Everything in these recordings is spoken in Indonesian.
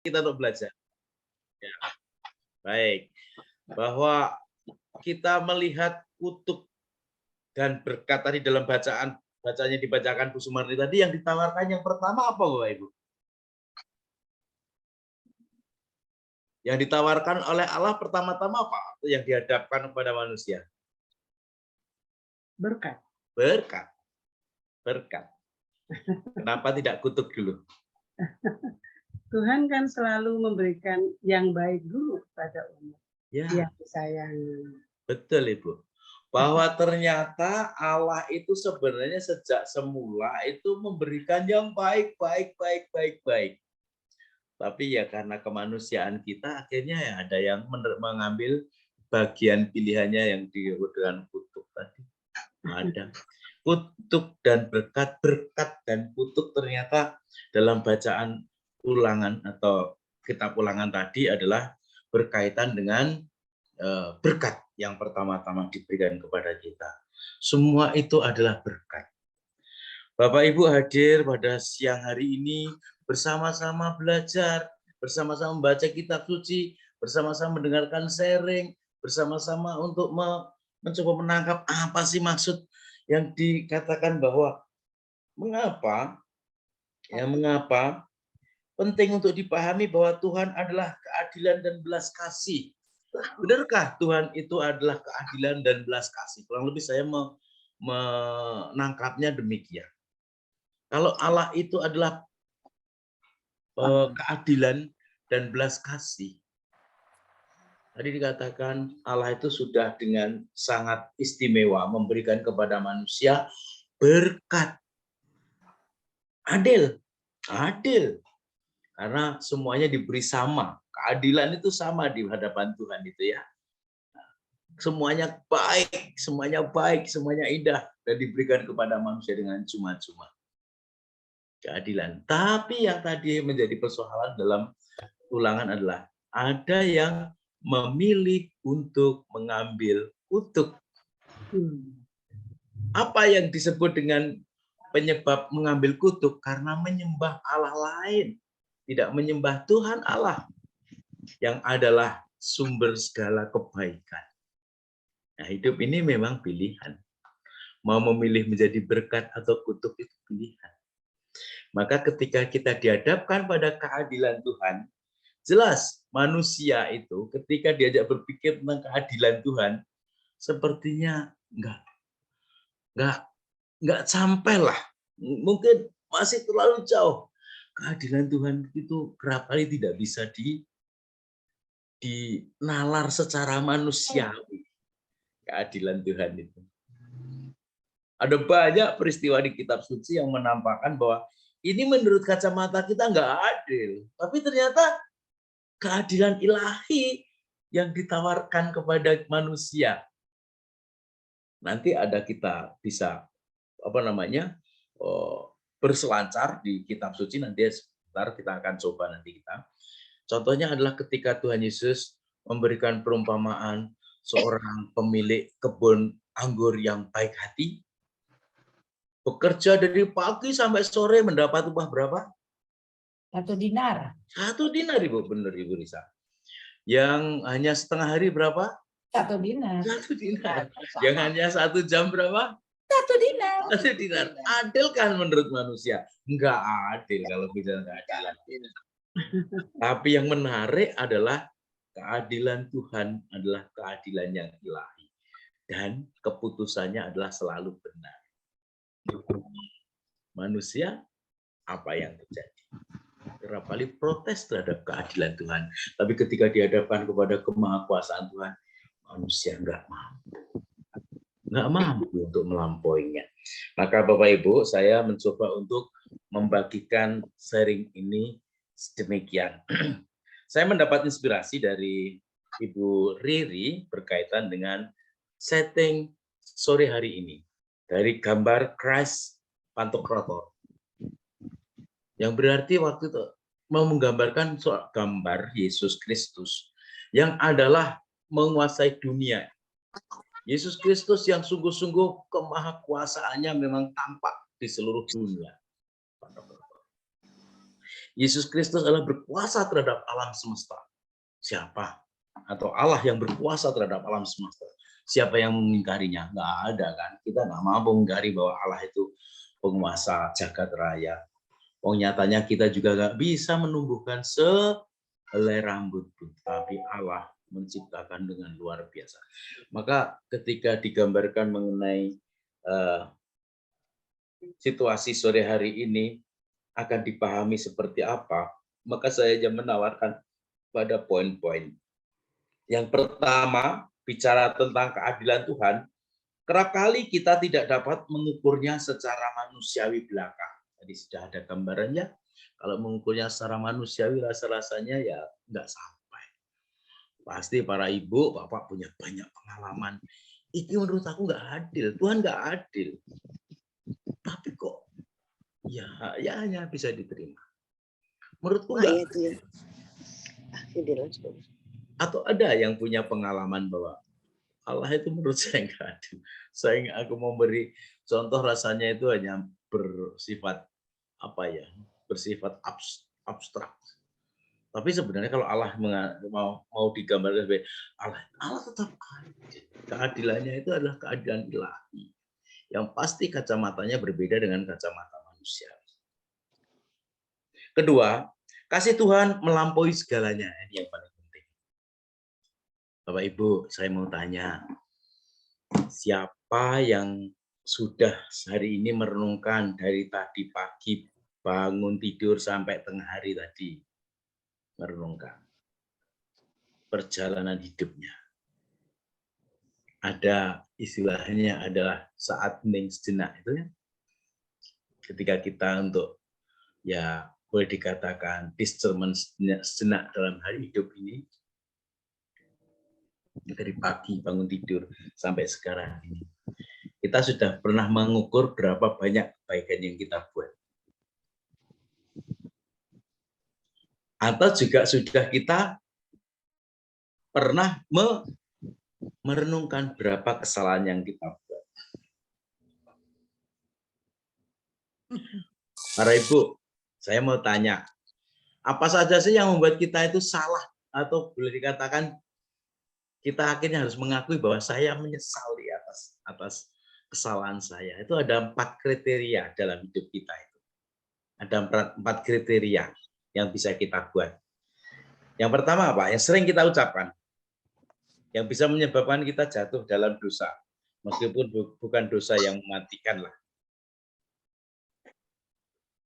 kita untuk belajar. Ya. Baik, bahwa kita melihat kutuk dan berkat tadi dalam bacanya dibacakan Bu Sumarni tadi, yang ditawarkan yang pertama apa Bapak Ibu? Yang ditawarkan oleh Allah pertama-tama apa? Yang dihadapkan kepada manusia? Berkat. Berkat. Berkat. Kenapa tidak kutuk dulu? Tuhan kan selalu memberikan yang baik dulu kepada umat. Ya. Yang disayangi. Betul Ibu. Bahwa ternyata Allah itu sebenarnya sejak semula itu memberikan yang baik. Tapi ya karena kemanusiaan kita akhirnya ya ada yang mengambil bagian pilihannya yang disebut dengan kutuk tadi. Ada kutuk dan berkat dan kutuk ternyata dalam bacaan ulangan atau kitab ulangan tadi adalah berkaitan dengan berkat yang pertama-tama diberikan kepada kita. Semua itu adalah berkat. Bapak Ibu hadir pada siang hari ini bersama-sama belajar, bersama-sama membaca kitab suci, bersama-sama mendengarkan sharing, bersama-sama untuk mencoba menangkap apa sih maksud yang dikatakan bahwa mengapa penting untuk dipahami bahwa Tuhan adalah keadilan dan belas kasih. Benarkah Tuhan itu adalah keadilan dan belas kasih? Kurang lebih saya menangkapnya demikian. Kalau Allah itu adalah keadilan dan belas kasih, tadi dikatakan Allah itu sudah dengan sangat istimewa memberikan kepada manusia berkat. Adil. Karena semuanya diberi sama. Keadilan itu sama di hadapan Tuhan itu ya. Semuanya baik, semuanya indah dan diberikan kepada manusia dengan cuma-cuma. Keadilan. Tapi yang tadi menjadi persoalan dalam ulangan adalah ada yang memilih untuk mengambil kutuk. Apa yang disebut dengan penyebab mengambil kutuk? Karena menyembah Allah lain. Tidak menyembah Tuhan Allah yang adalah sumber segala kebaikan. Nah, hidup ini memang pilihan. Mau memilih menjadi berkat atau kutuk itu pilihan. Maka ketika kita dihadapkan pada keadilan Tuhan, jelas manusia itu ketika diajak berpikir tentang keadilan Tuhan, sepertinya nggak sampailah. Mungkin masih terlalu jauh. Keadilan Tuhan itu kerap kali tidak bisa dinalar secara manusiawi. Keadilan Tuhan itu. Ada banyak peristiwa di kitab suci yang menampakkan bahwa ini menurut kacamata kita nggak adil. Tapi ternyata keadilan ilahi yang ditawarkan kepada manusia. Nanti ada kita bisa berselancar di kitab suci, nanti sebentar kita akan coba nanti kita. Contohnya adalah ketika Tuhan Yesus memberikan perumpamaan seorang pemilik kebun anggur yang baik hati, bekerja dari pagi sampai sore mendapat upah berapa? 1 dinar. 1 dinar, Ibu. Benar, Ibu Risa. Yang hanya setengah hari berapa? 1 dinar. 1 dinar. Yang hanya 1 jam berapa? 1 dinar. 1 dinar. Adil kan menurut manusia? Enggak adil kalau bicara keadilan. Tapi yang menarik adalah keadilan Tuhan adalah keadilan yang ilahi. Dan keputusannya adalah selalu benar. Manusia, apa yang terjadi? Kerap kali protes terhadap keadilan Tuhan. Tapi ketika dihadapkan kepada kemahakuasaan Tuhan, manusia nggak mampu untuk melampauinya. Maka Bapak Ibu, saya mencoba untuk membagikan sharing ini sedemikian. Saya mendapat inspirasi dari Ibu Riri berkaitan dengan setting sore hari ini. Dari gambar Christ Pantokrator. Yang berarti waktu itu mau menggambarkan soal gambar Yesus Kristus yang adalah menguasai dunia. Yesus Kristus yang sungguh-sungguh kemahakuasaannya memang tampak di seluruh dunia. Yesus Kristus adalah berkuasa terhadap alam semesta. Siapa? Atau Allah yang berkuasa terhadap alam semesta. Siapa yang mengingkarinya? Nggak ada kan? Kita nggak mampu mengingkari bahwa Allah itu penguasa jagat raya. Nyatanya kita juga nggak bisa menumbuhkan sehelai rambut pun, tapi Allah menciptakan dengan luar biasa. Maka ketika digambarkan mengenai situasi sore hari ini akan dipahami seperti apa, maka saya menawarkan pada poin-poin. Yang pertama, bicara tentang keadilan Tuhan, kerap kali kita tidak dapat mengukurnya secara manusiawi belaka. Tadi sudah ada gambarannya. Kalau mengukurnya secara manusiawi, rasa-rasanya ya nggak sampai. Pasti para ibu, bapak punya banyak pengalaman. Ini menurut aku nggak adil. Tuhan nggak adil. Tapi kok ya hanya bisa diterima. Menurutku nggak. Ya. Atau ada yang punya pengalaman bahwa Allah itu menurut saya nggak adil. Aku mau beri contoh, rasanya itu hanya bersifat bersifat abstrak. Tapi sebenarnya kalau Allah mau digambarkan sebagai Allah tetap adil. Keadilannya itu adalah keadilan ilahi. Yang pasti kacamatanya berbeda dengan kacamata manusia. Kedua, kasih Tuhan melampaui segalanya. Ini yang paling penting. Bapak Ibu, saya mau tanya, siapa yang sudah hari ini merenungkan dari tadi pagi bangun tidur sampai tengah hari tadi, merenungkan perjalanan hidupnya? Ada istilahnya adalah saat hening sejenak itu ya. Ketika kita untuk boleh dikatakan discernment sejenak dalam hari hidup ini, dari pagi bangun tidur sampai sekarang ini, kita sudah pernah mengukur berapa banyak kebaikan yang kita buat, atau juga sudah kita pernah merenungkan berapa kesalahan yang kita buat. Para ibu, saya mau tanya, apa saja sih yang membuat kita itu salah, atau boleh dikatakan kita akhirnya harus mengakui bahwa saya menyesali atas kesalahan saya? Itu ada 4 kriteria dalam hidup kita itu. Ada 4 kriteria yang bisa kita buat. Yang pertama apa? Yang sering kita ucapkan, yang bisa menyebabkan kita jatuh dalam dosa, meskipun bukan dosa yang mematikan lah.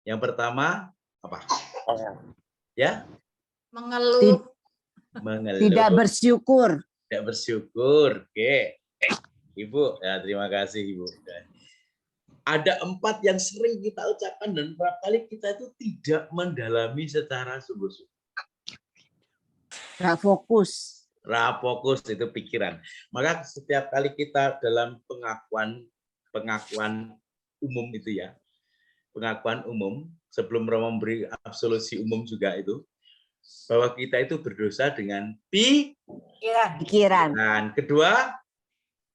Yang pertama apa? Ya? Mengeluh. Tidak bersyukur. Tidak bersyukur. Oke. Ibu, ya terima kasih Ibu. Ada 4 yang sering kita ucapkan dan berapa kali kita itu tidak mendalami secara sungguh-sungguh. Rafokus itu pikiran. Maka setiap kali kita dalam pengakuan umum itu ya, pengakuan umum sebelum memberi absolusi umum juga itu, bahwa kita itu berdosa dengan pikiran. Dan kedua,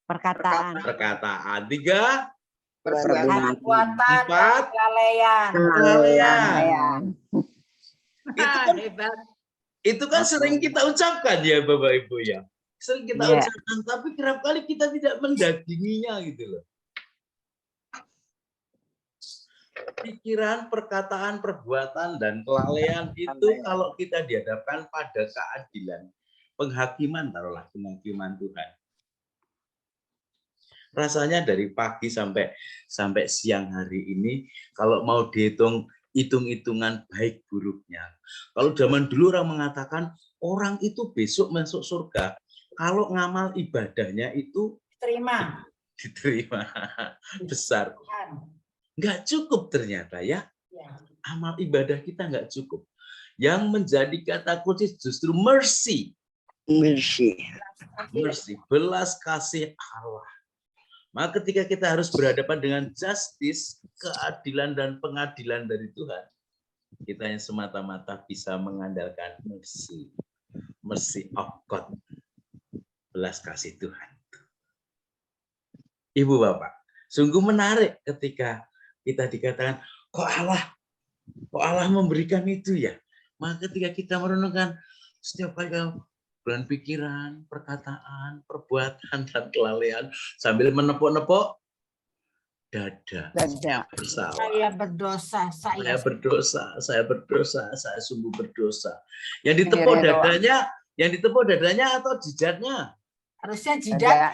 Perkataan. 3, Perbuatan. 4, Kelalaian. Itu kan sering kita ucapkan ya Bapak Ibu ya. Sering kita ucapkan, tapi kerap kali kita tidak mendaginginya gitu loh. Pikiran, perkataan, perbuatan, dan kelalaian itu kalau kita dihadapkan pada keadilan, penghakiman, taruhlah penghakiman Tuhan. Rasanya dari pagi sampai siang hari ini, kalau mau dihitung hitung-hitungan baik buruknya. Kalau zaman dulu orang mengatakan orang itu besok masuk surga kalau ngamal ibadahnya itu diterima besar. Nggak cukup ternyata ya. Amal ibadah kita nggak cukup. Yang menjadi kata kunci justru mercy. Mercy, belas kasih Allah. Maka ketika kita harus berhadapan dengan justice, keadilan dan pengadilan dari Tuhan, kita yang semata-mata bisa mengandalkan mercy. Mercy of God. Belas kasih Tuhan. Ibu Bapak, sungguh menarik ketika kita dikatakan, kok Allah Kok Allah memberikan itu ya? Maka ketika kita merenungkan setiap kali bulan pikiran, perkataan, perbuatan, dan kelalaian sambil menepuk-nepuk dada. Dada. Bersalah. Saya berdosa, Saya berdosa, saya berdosa, saya sungguh berdosa. Yang ditepuk Sendiri doang. dadanya, yang ditepuk dadanya atau jidatnya? harusnya jidat. Dada.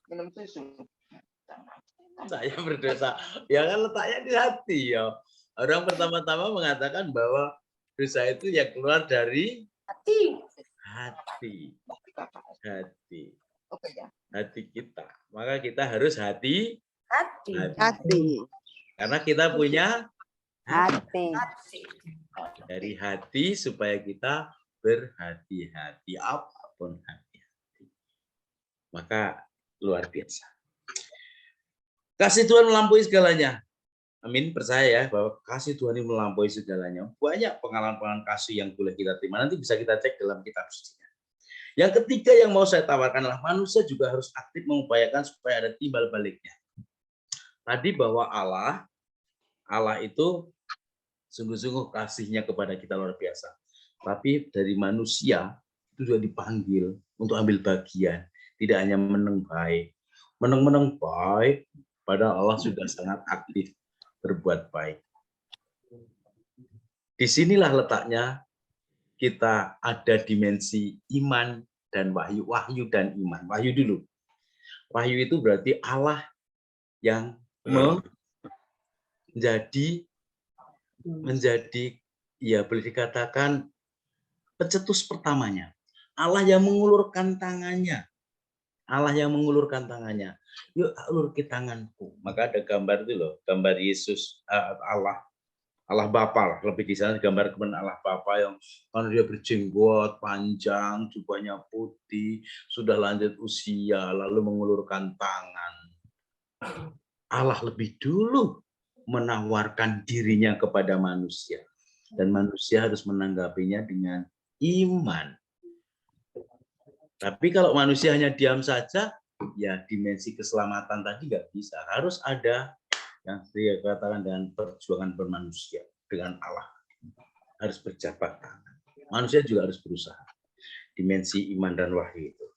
Minum susu. Saya berdosa. Ya kan letaknya di hati ya. Orang pertama-tama mengatakan bahwa dosa itu yang keluar dari Hati. hati. Hati. Oke ya. Hati kita. Maka kita harus hati. Hati. Hati. Karena kita punya Hati. Hati. dari hati supaya kita berhati-hati. Apapun hati-hati. Maka luar biasa. Kasih Tuhan melampaui segalanya. Amin, percaya ya bahwa kasih Tuhan ini melampaui segalanya. Banyak pengalaman-pengalaman kasih yang boleh kita terima. Nanti bisa kita cek dalam kitab suci. Yang ketiga yang mau saya tawarkan adalah manusia juga harus aktif mengupayakan supaya ada timbal baliknya. Tadi bahwa Allah itu sungguh-sungguh kasihnya kepada kita luar biasa. Tapi dari manusia itu juga dipanggil untuk ambil bagian. Tidak hanya meneng baik. Meneng-meneng baik, padahal Allah sudah sangat aktif berbuat baik. Disinilah letaknya kita ada dimensi iman dan wahyu. Wahyu dan iman. Wahyu dulu. Wahyu itu berarti Allah yang menjadi ya boleh dikatakan pencetus pertamanya. Allah yang mengulurkan tangannya. Allah yang mengulurkan tangannya. Yuk ulurkan tanganku. Maka ada gambar itu loh, gambar Yesus, Allah Bapa lah. Lebih di sana gambar kemudian Allah Bapa yang kan dia berjenggot panjang, jubahnya putih, sudah lanjut usia, lalu mengulurkan tangan. Allah lebih dulu menawarkan dirinya kepada manusia. Dan manusia harus menanggapinya dengan iman. Tapi kalau manusia hanya diam saja, ya dimensi keselamatan tadi nggak bisa. Harus ada yang saya katakan dengan perjuangan bermanusia dengan Allah. Harus berjabat tangan. Manusia juga harus berusaha. Dimensi iman dan wahyu itu.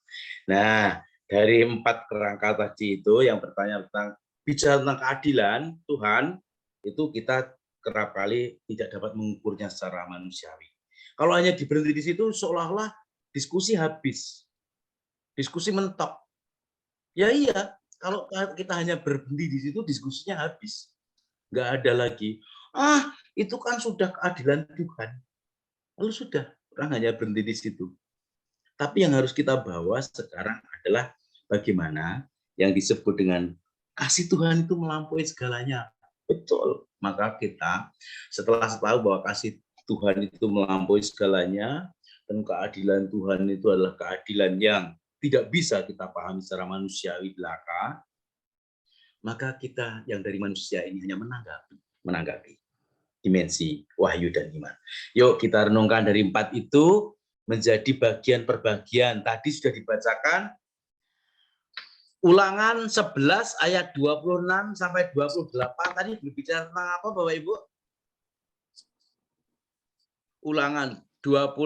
Nah, dari 4 kerangka tadi itu, yang bertanya tentang bicara tentang keadilan Tuhan, itu kita kerap kali tidak dapat mengukurnya secara manusiawi. Kalau hanya diberhenti di situ, seolah-olah diskusi habis. Diskusi mentok. Ya iya, kalau kita hanya berhenti di situ, diskusinya habis. Nggak ada lagi. Itu kan sudah keadilan Tuhan. Lalu sudah, orang hanya berhenti di situ. Tapi yang harus kita bawa sekarang adalah bagaimana yang disebut dengan kasih Tuhan itu melampaui segalanya. Betul. Maka kita setelah tahu bahwa kasih Tuhan itu melampaui segalanya, dan keadilan Tuhan itu adalah keadilan yang tidak bisa kita pahami secara manusiawi belaka, maka kita yang dari manusia ini hanya menanggapi dimensi wahyu dan iman. Yuk kita renungkan dari 4 itu menjadi bagian per bagian. Tadi sudah dibacakan Ulangan 11 ayat 26 sampai 28. Tadi berbicara tentang apa Bapak Ibu? Ulangan 11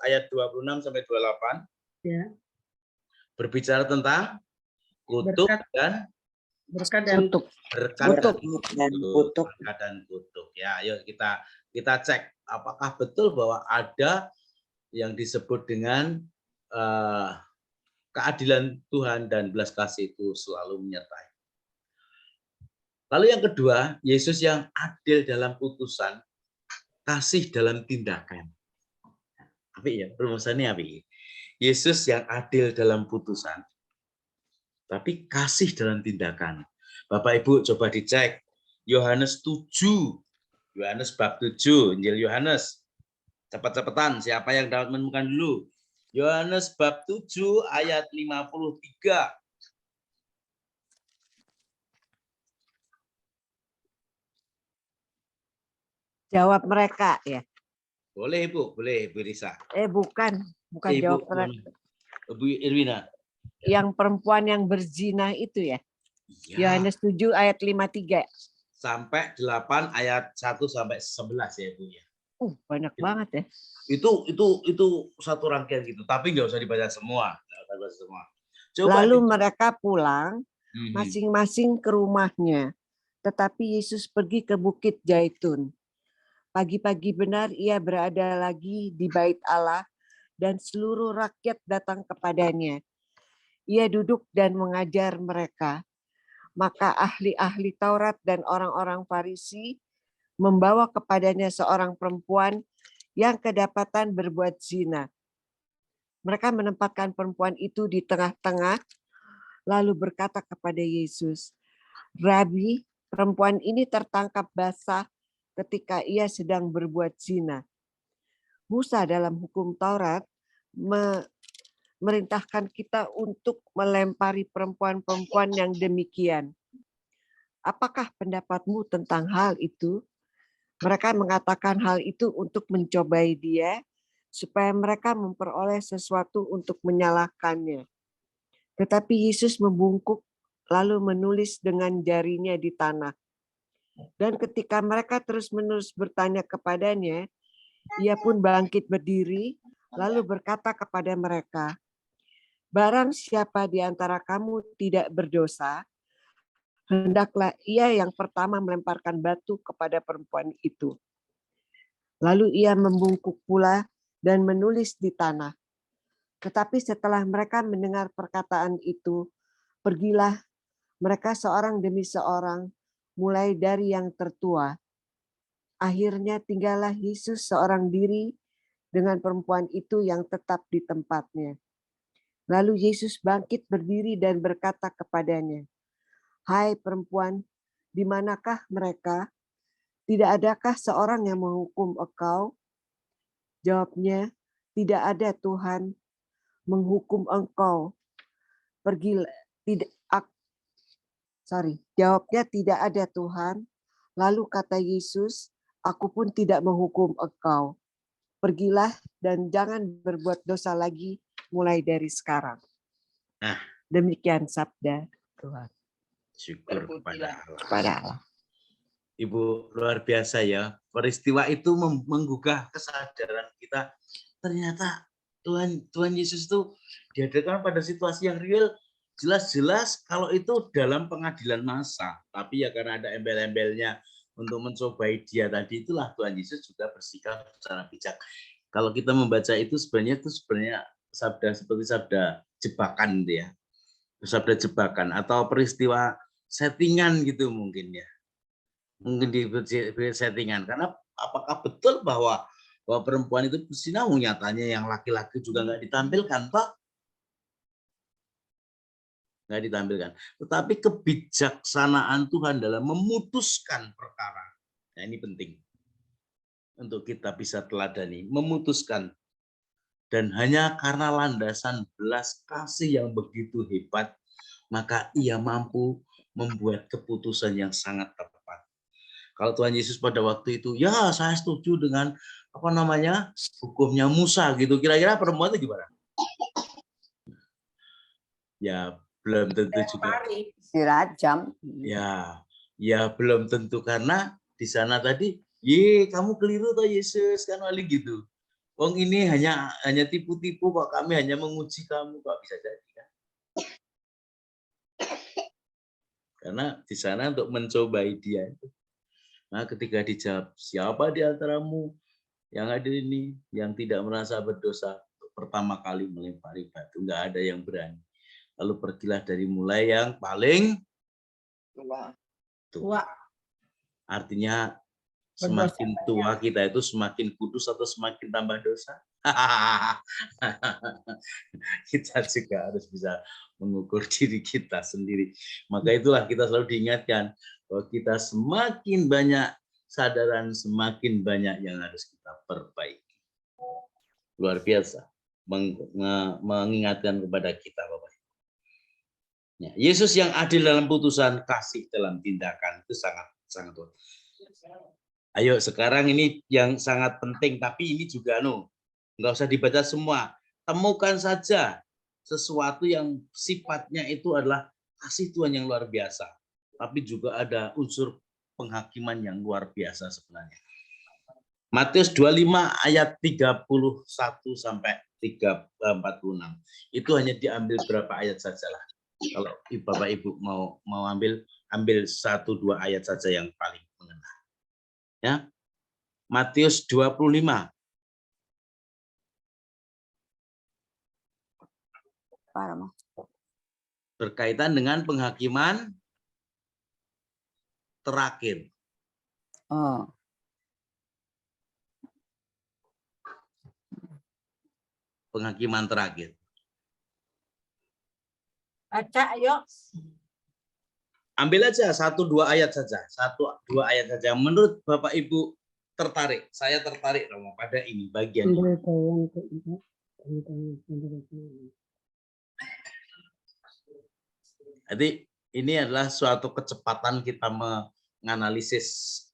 ayat 26 sampai 28. Ya. Berbicara tentang kutuk dan berkat dan Kutuk. berkat Kutuk. berkat dan kutuk. Ya, ayo kita cek apakah betul bahwa ada yang disebut dengan keadilan Tuhan dan belas kasih itu selalu menyertai. Lalu yang kedua, Yesus yang adil dalam putusan, kasih dalam tindakan. Apa ya? Rumusannya apa? Yesus yang adil dalam putusan, tapi kasih dalam tindakan. Bapak Ibu coba dicek Yohanes 7, Yohanes bab 7, Injil Yohanes. Cepat-cepatan, siapa yang dapat menemukan dulu? Yohanes bab 7 ayat 53. Jawab mereka ya. Boleh Ibu, boleh Ibu Risa. Bukan Ibu, jawab mereka. Ibu Irwina. Yang perempuan yang berzina itu ya. Ya, Yohanes 7 ayat 53. sampai 8 ayat 1 sampai 11 ya Bu ya. Banyak banget ya. Itu satu rangkaian gitu, tapi nggak usah dibaca semua. Nggak usah dibaca semua. Coba Lalu mereka pulang Mhm. masing-masing ke rumahnya. Tetapi Yesus pergi ke Bukit Zaitun. Pagi-pagi benar ia berada lagi di bait Allah dan seluruh rakyat datang kepadanya. Ia duduk dan mengajar mereka. Maka ahli-ahli Taurat dan orang-orang Farisi membawa kepadanya seorang perempuan yang kedapatan berbuat zina. Mereka menempatkan perempuan itu di tengah-tengah, lalu berkata kepada Yesus, "Rabi, perempuan ini tertangkap basah ketika ia sedang berbuat zina. Musa dalam hukum Taurat merintahkan kita untuk melempari perempuan-perempuan yang demikian. Apakah pendapatmu tentang hal itu?" Mereka mengatakan hal itu untuk mencobai dia, supaya mereka memperoleh sesuatu untuk menyalahkannya. Tetapi Yesus membungkuk, lalu menulis dengan jarinya di tanah. Dan ketika mereka terus-menerus bertanya kepadanya, ia pun bangkit berdiri, lalu berkata kepada mereka, "Barang siapa di antara kamu tidak berdosa, hendaklah ia yang pertama melemparkan batu kepada perempuan itu." Lalu ia membungkuk pula dan menulis di tanah. Tetapi setelah mereka mendengar perkataan itu, pergilah mereka seorang demi seorang, mulai dari yang tertua. Akhirnya tinggallah Yesus seorang diri dengan perempuan itu yang tetap di tempatnya. Lalu Yesus bangkit berdiri dan berkata kepadanya, "Hai perempuan, di manakah mereka? Tidak adakah seorang yang menghukum engkau?" Jawabnya, "Tidak ada Tuhan menghukum engkau. Pergilah." Jawabnya, "Tidak ada Tuhan." Lalu kata Yesus, "Aku pun tidak menghukum engkau. Pergilah dan jangan berbuat dosa lagi mulai dari sekarang." Nah. Demikian sabda Tuhan. Syukur kepada Allah. Ibu, luar biasa ya. Peristiwa itu menggugah kesadaran kita. Ternyata Tuhan Yesus itu dihadirkan pada situasi yang real. Jelas-jelas kalau itu dalam pengadilan massa. Tapi ya karena ada embel-embelnya untuk mencobai dia tadi, itulah Tuhan Yesus juga bersikap secara bijak. Kalau kita membaca itu sebenarnya sabda seperti sabda jebakan gitu ya. Sabda jebakan atau peristiwa settingan gitu mungkin ya. Mungkin di settingan, karena apakah betul bahwa perempuan itu berzina? Nyatanya yang laki-laki juga nggak ditampilkan, Pak. Nggak ditampilkan. Tetapi kebijaksanaan Tuhan dalam memutuskan perkara. Nah, ini penting untuk kita bisa teladani, memutuskan. Dan hanya karena landasan belas kasih yang begitu hebat, maka ia mampu membuat keputusan yang sangat tepat. Kalau Tuhan Yesus pada waktu itu, ya saya setuju dengan hukumnya Musa gitu. Kira-kira perempuan itu gimana? Ya belum tentu juga. Dirajam. Ya belum tentu, karena di sana tadi, kamu keliru toh Yesus, kan wali gitu. Wong ini hanya tipu-tipu kok, kami hanya menguji kamu, kok bisa jadi kan? Karena di sana untuk mencobai dia itu. Nah, ketika dijawab, siapa di antaramu yang hadir ini yang tidak merasa berdosa, pertama kali melempari batu, nggak ada yang berani. Lalu pergilah dari mulai yang paling tua. Artinya semakin tua kita itu semakin kudus atau semakin tambah dosa? Kita juga harus bisa mengukur diri kita sendiri. Maka itulah kita selalu diingatkan bahwa kita semakin banyak sadaran, semakin banyak yang harus kita perbaiki. Luar biasa mengingatkan kepada kita, Bapak. Ya, Yesus yang adil dalam putusan, kasih dalam tindakan, itu sangat luar. Ayo sekarang ini yang sangat penting, tapi ini juga nggak usah dibaca semua. Temukan saja sesuatu yang sifatnya itu adalah kasih Tuhan yang luar biasa, tapi juga ada unsur penghakiman yang luar biasa sebenarnya. Matius 25 ayat 31 sampai 46. Itu hanya diambil berapa ayat sajalah. Kalau Bapak Ibu mau ambil 1-2 ayat saja yang paling mengena. Ya. Matius 25. Berkaitan dengan penghakiman terakhir. Oh. Penghakiman terakhir. Baca, ayo. Ambil aja 1-2 ayat saja. 1-2 ayat saja. Menurut Bapak Ibu tertarik. Saya tertarik Romo pada ini bagian ini. Jadi ini adalah suatu kecepatan kita menganalisis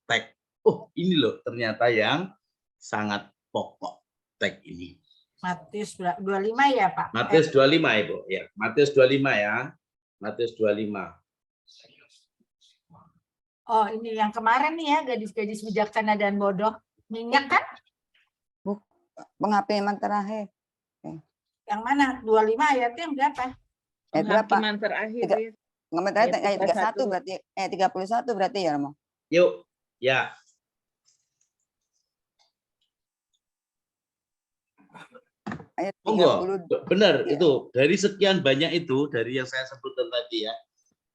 teks. Oh, ini loh ternyata yang sangat pokok teks ini. Matius 25 ya, Pak? Matius 25, Ibu. Ya, Matius 25 ya. Matius 25. Oh, ini yang kemarin nih ya, gadis-gadis bijaksana dan bodoh. Minyak kan? Penghakiman terakhir. Yang mana? 25 ayatnya yang berapa? Berapa? Penghakiman terakhir. Penghakiman terakhir ayat 31 berarti 31 berarti ya, Romo. Yuk. Ya. Ayat Monggo. 30. Benar Ya. itu. Dari sekian banyak itu dari yang saya sebutkan tadi ya.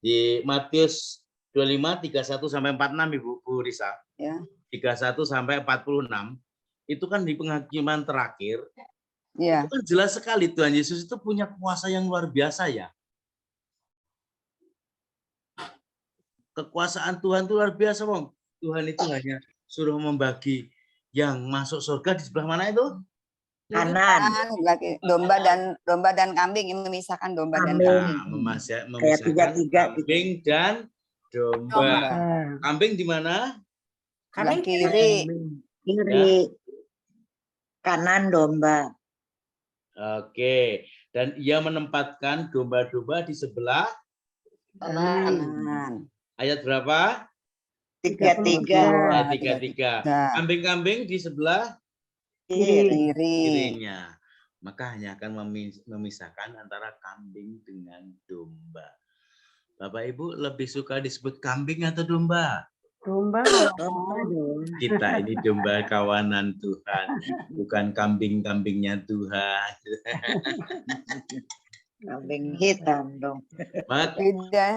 Di Matius 25 31 sampai 46 Ibu Bu Risa. Ya. 31 sampai 46 itu kan di penghakiman terakhir. Iya. Itu kan jelas sekali Tuhan Yesus itu punya kuasa yang luar biasa ya. Kekuasaan Tuhan itu luar biasa, Bang. Tuhan itu hanya suruh membagi yang masuk surga di sebelah mana itu? Kanan. Domba dan kambing, yang memisahkan domba dan Kambing. kambing. Memisahkan tiga-tiga gitu. kambing dan domba. Kambing di mana? Sebelah Kambing kiri. Kiri. Kanan domba. Oke. Dan ia menempatkan domba-domba di sebelah Kanan. ayat berapa? 33. Ayat 33. Nah, Kambing-kambing di sebelah kiri. kirinya. Maka hanya akan memisahkan antara kambing dengan domba. Bapak Ibu lebih suka disebut kambing atau domba? Domba. Kita ini domba kawanan Tuhan, bukan kambing-kambingnya Tuhan. Kambing hitam dong. Maka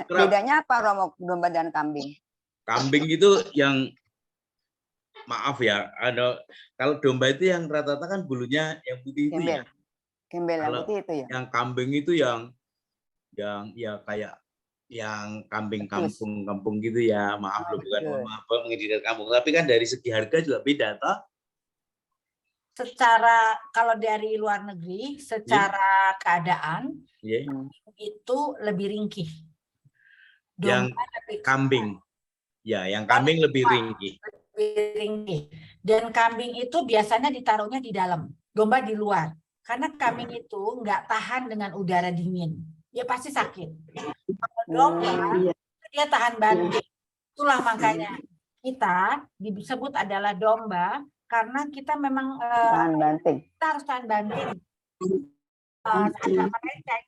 Bedanya apa, Romo, domba dan kambing? kambing itu yang maaf ya, kalau domba itu yang rata-rata kan bulunya yang putih itu ya. Gembel yang Kalau putih itu ya? Yang kambing itu yang ya kayak yang kambing kampung gitu ya. Maaf loh, bukan Betul. maaf mengizinkan kampung, tapi kan dari segi harga juga beda toh. secara kalau dari luar negeri, secara keadaan Yeah. itu lebih ringkih. Yang Domba lebih kambing. Ya, yang kambing lebih ringkih. lebih ringkih. Dan kambing itu biasanya ditaruhnya di dalam, domba di luar. Karena kambing itu nggak tahan dengan udara dingin. Dia pasti sakit. Kalau domba, dia tahan banting. Itulah makanya kita disebut adalah domba, karena kita memang Tahan banting. kita harus tahan banting.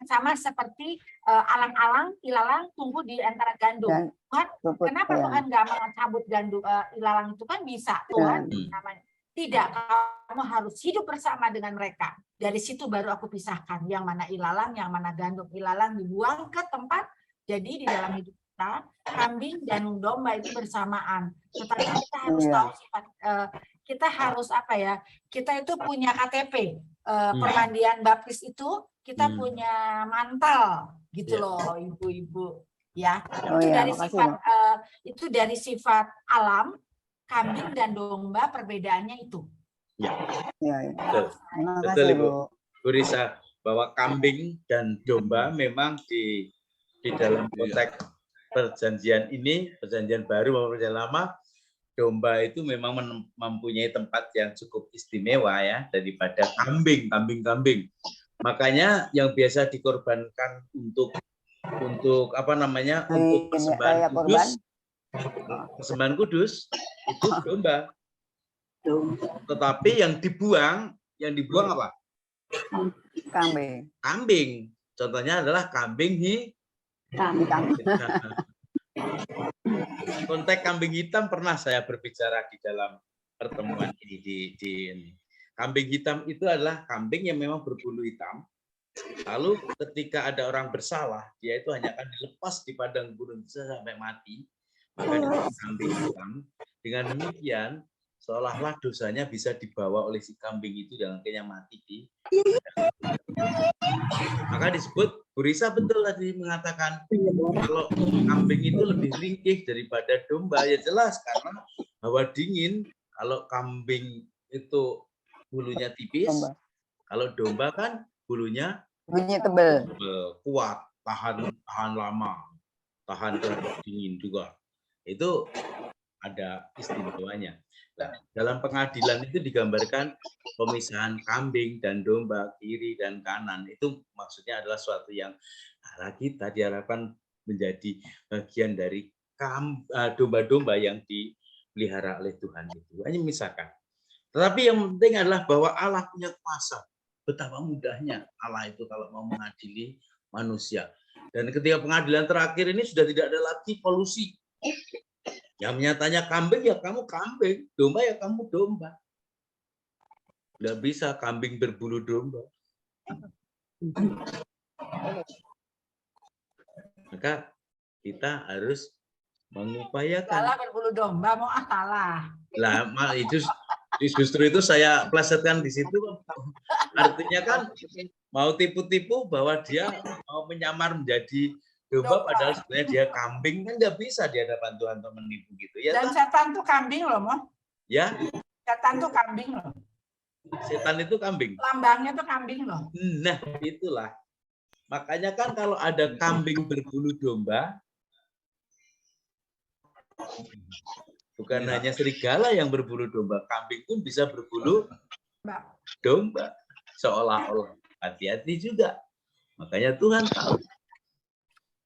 Sama seperti alang-alang, ilalang tumbuh di antara gandum. Dan Tuhan, rumput, kenapa ya. Tuhan nggak mencabut gandum ilalang itu kan bisa Tuhan namanya. Tidak, kamu harus hidup bersama dengan mereka. Dari situ baru aku pisahkan yang mana ilalang, yang mana gandum. Ilalang dibuang ke tempat. Jadi di dalam hidup kita kambing dan domba itu bersamaan. Tetapi kita harus tahu sifat kita harus apa ya? Kita itu punya KTP. Permandian baptis itu kita punya mantal gitu loh ibu-ibu ya. Itu dari sifat alam. Kambing dan domba perbedaannya itu. Ya. Betul. Betul Ibu. Bu Risa, bahwa kambing dan domba memang di dalam konteks perjanjian ini, perjanjian baru maupun perjanjian lama, domba itu memang mempunyai tempat yang cukup istimewa ya daripada kambing. Makanya yang biasa dikorbankan untuk untuk apa namanya, untuk raya kurban. persembahan kudus itu domba. Tetapi yang dibuang apa? Kambing. Kambing. Contohnya adalah kambing hitam. Konteks kambing hitam pernah saya berbicara di dalam pertemuan ini di ini. Kambing hitam itu adalah kambing yang memang berbulu hitam. Lalu ketika ada orang bersalah, dia itu hanya akan dilepas di padang gurun sampai mati. Maka itu kambing hitam. Dengan demikian, seolah-olah dosanya bisa dibawa oleh si kambing itu dan akhirnya mati di. Maka disebut, Bu Risa betul tadi mengatakan kalau kambing itu lebih ringkih daripada domba, ya jelas karena hawa dingin. Kalau kambing itu bulunya tipis, kalau domba kan bulunya tebal, kuat, tahan lama, tahan terhadap dingin juga. Itu ada istimewanya. Nah, dalam pengadilan itu digambarkan pemisahan kambing dan domba, kiri dan kanan. Itu maksudnya adalah suatu yang kita diharapkan menjadi bagian dari domba-domba yang dipelihara oleh Tuhan itu. Hanya misalkan. Tetapi yang penting adalah bahwa Allah punya kuasa. Betapa mudahnya Allah itu kalau mau mengadili manusia. Dan ketika pengadilan terakhir ini sudah tidak ada lagi polusi. Yang menyatanya kambing, ya kamu kambing. Domba, ya kamu domba. Tidak bisa kambing berbulu domba. Maka kita harus mengupayakan. Salah berbulu domba, mau salah. Lah, itu justru itu saya plesetkan di situ. Artinya kan mau tipu-tipu bahwa dia mau menyamar menjadi domba, padahal sebenarnya dia kambing, kan nggak bisa di hadapan Tuhan untuk menipu gitu ya. Dan setan tuh kambing loh, Mo. Ya. Setan tuh kambing loh. Setan itu kambing. Lambangnya tuh kambing loh. Nah, itulah. Makanya kan kalau ada kambing berbulu domba, bukan hanya serigala yang berbulu domba, kambing pun bisa berbulu domba. Seolah-olah. Hati-hati juga. Makanya Tuhan tahu.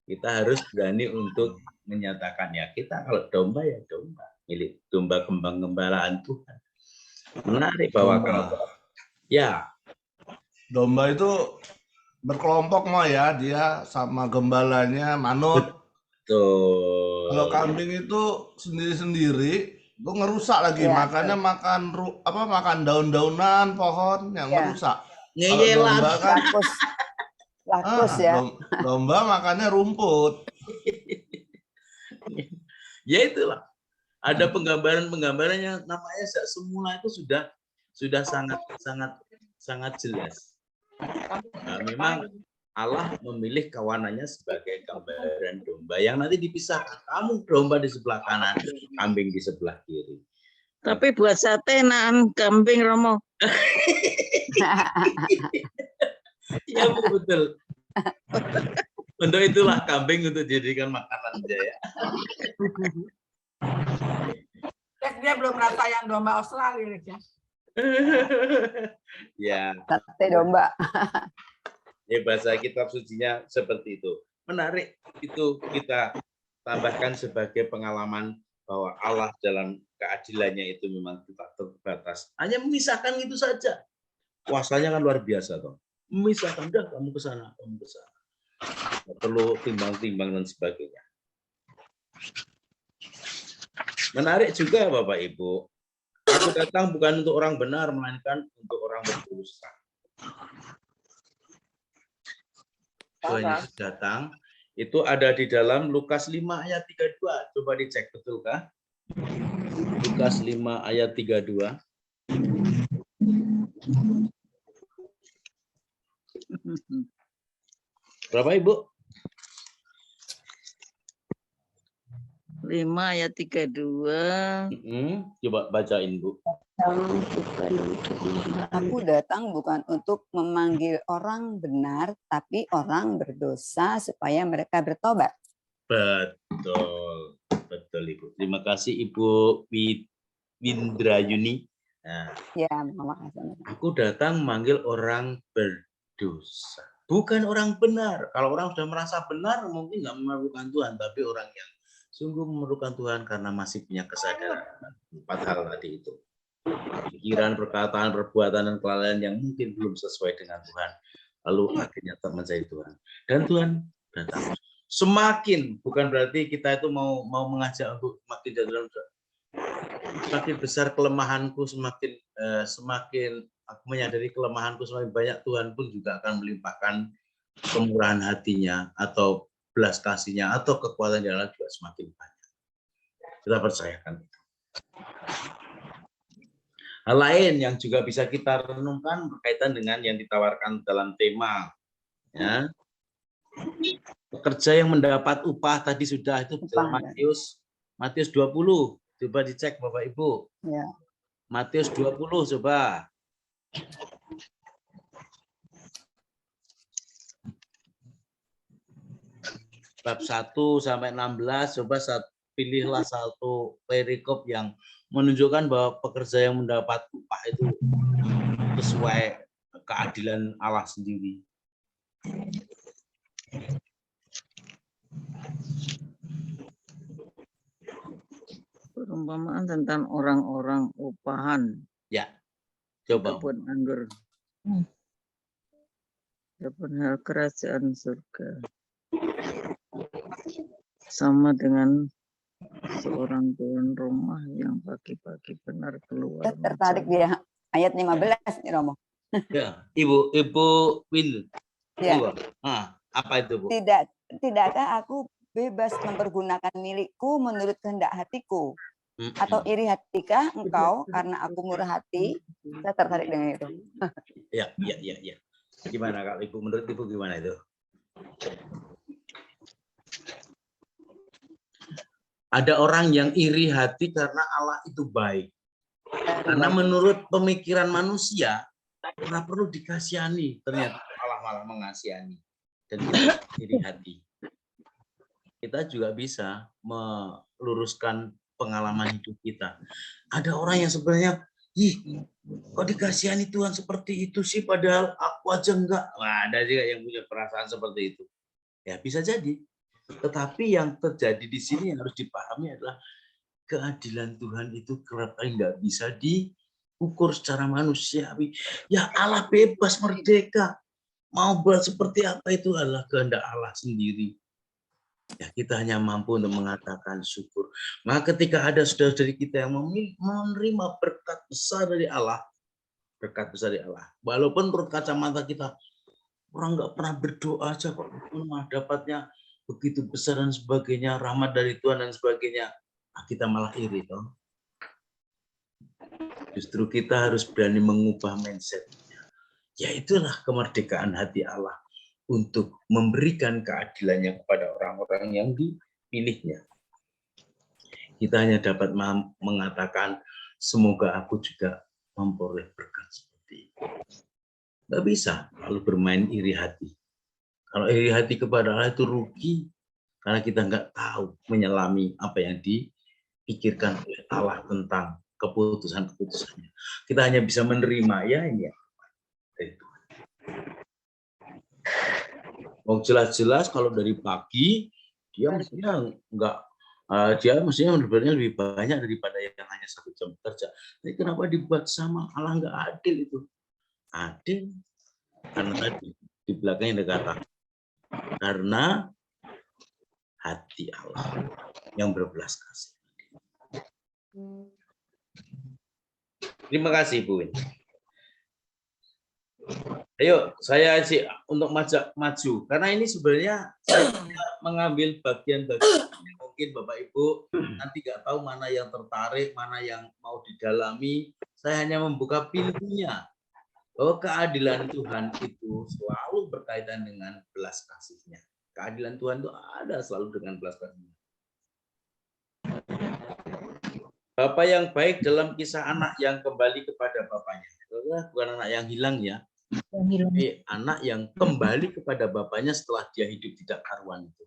Kita harus berani untuk menyatakan ya kita kalau domba ya domba, milik domba kembang-gembalaan Tuhan. Menarik bahwa kalau ya domba itu berkelompok mah ya, dia sama gembalanya manut. Betul. Kalau kambing itu sendiri-sendiri itu ngerusak lagi, makanya makan daun-daunan pohon yang merusak. Kalau domba kan lakus ya. Domba makannya rumput. Ya itulah. Ada penggambaran-penggambaran yang namanya semula itu sudah sangat jelas. Nah, memang Allah memilih kawanannya sebagai gambaran domba yang nanti dipisahkan. Kamu domba di sebelah kanan, kambing di sebelah kiri. Tapi buat sate nan kambing Romo. Ya betul. Untuk itulah kambing untuk dijadikan makanan aja ya. Dia belum rasa yang domba Australia ya. Ya. Sate domba. Ya bahasa kitab sucinya seperti itu. Menarik itu kita tambahkan sebagai pengalaman bahwa Allah dalam keadilannya itu memang tidak terbatas. Hanya memisahkan itu saja. Kuasanya kan luar biasa toh. Memisahkan, dah kamu ke sana, kamu ke sana. Nggak perlu timbang-timbang dan sebagainya. Menarik juga Bapak Ibu. Aku datang bukan untuk orang benar, melainkan untuk orang berdosa. Tuhan Yesus datang, itu ada di dalam Lukas 5 ayat 32. Coba dicek betulkah? Lukas 5 ayat 32. Berapa Ibu? 5 ayat 32. Coba bacain Bu. Aku datang bukan untuk memanggil orang benar, tapi orang berdosa supaya mereka bertobat. Betul, betul Ibu. Terima kasih Ibu Windrayuni. Nah, Ya, makasih. aku datang memanggil orang berdosa. bukan orang benar. Kalau orang sudah merasa benar, mungkin nggak memerlukan Tuhan. Tapi orang yang sungguh memerlukan Tuhan karena masih punya kesadaran. 4 hal tadi itu. Pikiran, perkataan, perbuatan, dan kelalaian yang mungkin belum sesuai dengan Tuhan. Lalu akhirnya mencari Tuhan. Dan Tuhan datang. Semakin, bukan berarti kita itu mau mengajak untuk makin dalam. Semakin besar kelemahanku, semakin aku menyadari kelemahanku, semakin banyak Tuhan pun juga akan melimpahkan kemurahan hatinya atau belas kasihnya atau kekuatan yang lain juga semakin banyak. Kita percayakan itu. Hal lain yang juga bisa kita renungkan berkaitan dengan yang ditawarkan dalam tema, ya, pekerja yang mendapat upah tadi sudah itu dalam Matius 20. Coba dicek Bapak Ibu. Ya. Matius 20 coba. Bab 1 sampai 16, coba pilihlah satu perikop yang menunjukkan bahwa pekerja yang mendapat upah itu sesuai keadilan Allah sendiri. Perumpamaan tentang orang-orang upahan. Ya, coba. Kebun anggur. Kebun hal kerajaan surga. Sama dengan seorang tuan rumah yang pagi-pagi benar keluar. Tertarik dia ayat 15 nih Romo. Ya, Ibu Win. Ya. Apa itu, Bu? Tidakkah aku bebas mempergunakan milikku menurut kehendak hatiku? Atau iri hatikah engkau karena aku murah hati? Saya tertarik dengan itu. Ya. Gimana Kak Ibu? Menurut Ibu gimana itu? Ada orang yang iri hati karena Allah itu baik. Karena menurut pemikiran manusia, orang perlu dikasihani. Ternyata Allah malah mengasihani. Dan kita iri hati. Kita juga bisa meluruskan pengalaman hidup kita. Ada orang yang sebenarnya, kok dikasihani Tuhan seperti itu sih, padahal aku aja enggak. Nah, ada juga yang punya perasaan seperti itu. Ya bisa jadi. Tetapi yang terjadi di sini yang harus dipahami adalah keadilan Tuhan itu kerap kali nggak bisa diukur secara manusiawi. Ya Allah bebas merdeka. Mau buat seperti apa itu adalah kehendak Allah sendiri. Ya kita hanya mampu untuk mengatakan syukur. Maka ketika ada saudara-saudari kita yang menerima berkat besar dari Allah, walaupun menurut kacamata kita orang nggak pernah berdoa aja kok dapatnya begitu besar dan sebagainya, rahmat dari Tuhan dan sebagainya, kita malah iri toh. Justru kita harus berani mengubah mindset-nya. Ya itulah kemerdekaan hati Allah untuk memberikan keadilannya kepada orang-orang yang dipilihnya. Kita hanya dapat mengatakan semoga aku juga memperoleh berkat seperti itu. Nggak bisa kalau bermain iri hati. Kalau iri hati kepada Allah itu rugi karena kita nggak tahu menyelami apa yang dipikirkan oleh Allah tentang keputusan-keputusannya. Kita hanya bisa menerima ya ini ya. Oh, jelas-jelas kalau dari pagi dia mestinya berbeda lebih banyak daripada yang hanya 1 jam kerja. Tapi kenapa dibuat sama? Allah nggak adil itu. Adil karena tadi di belakangnya ada kata karena hati Allah yang berbelas kasih. Terima kasih Bu Win. Ayo, saya sih untuk maju karena ini sebenarnya saya mengambil bagian-bagian mungkin Bapak Ibu nanti nggak tahu mana yang tertarik, mana yang mau didalami. Saya hanya membuka pintunya bahwa keadilan Tuhan itu selalu berkaitan dengan belas kasihnya. Keadilan Tuhan itu ada selalu dengan belas kasihnya. Bapak yang baik dalam kisah anak yang kembali kepada bapaknya. Bukan anak yang hilang ya. Tapi anak yang kembali kepada bapaknya setelah dia hidup tidak karuan itu.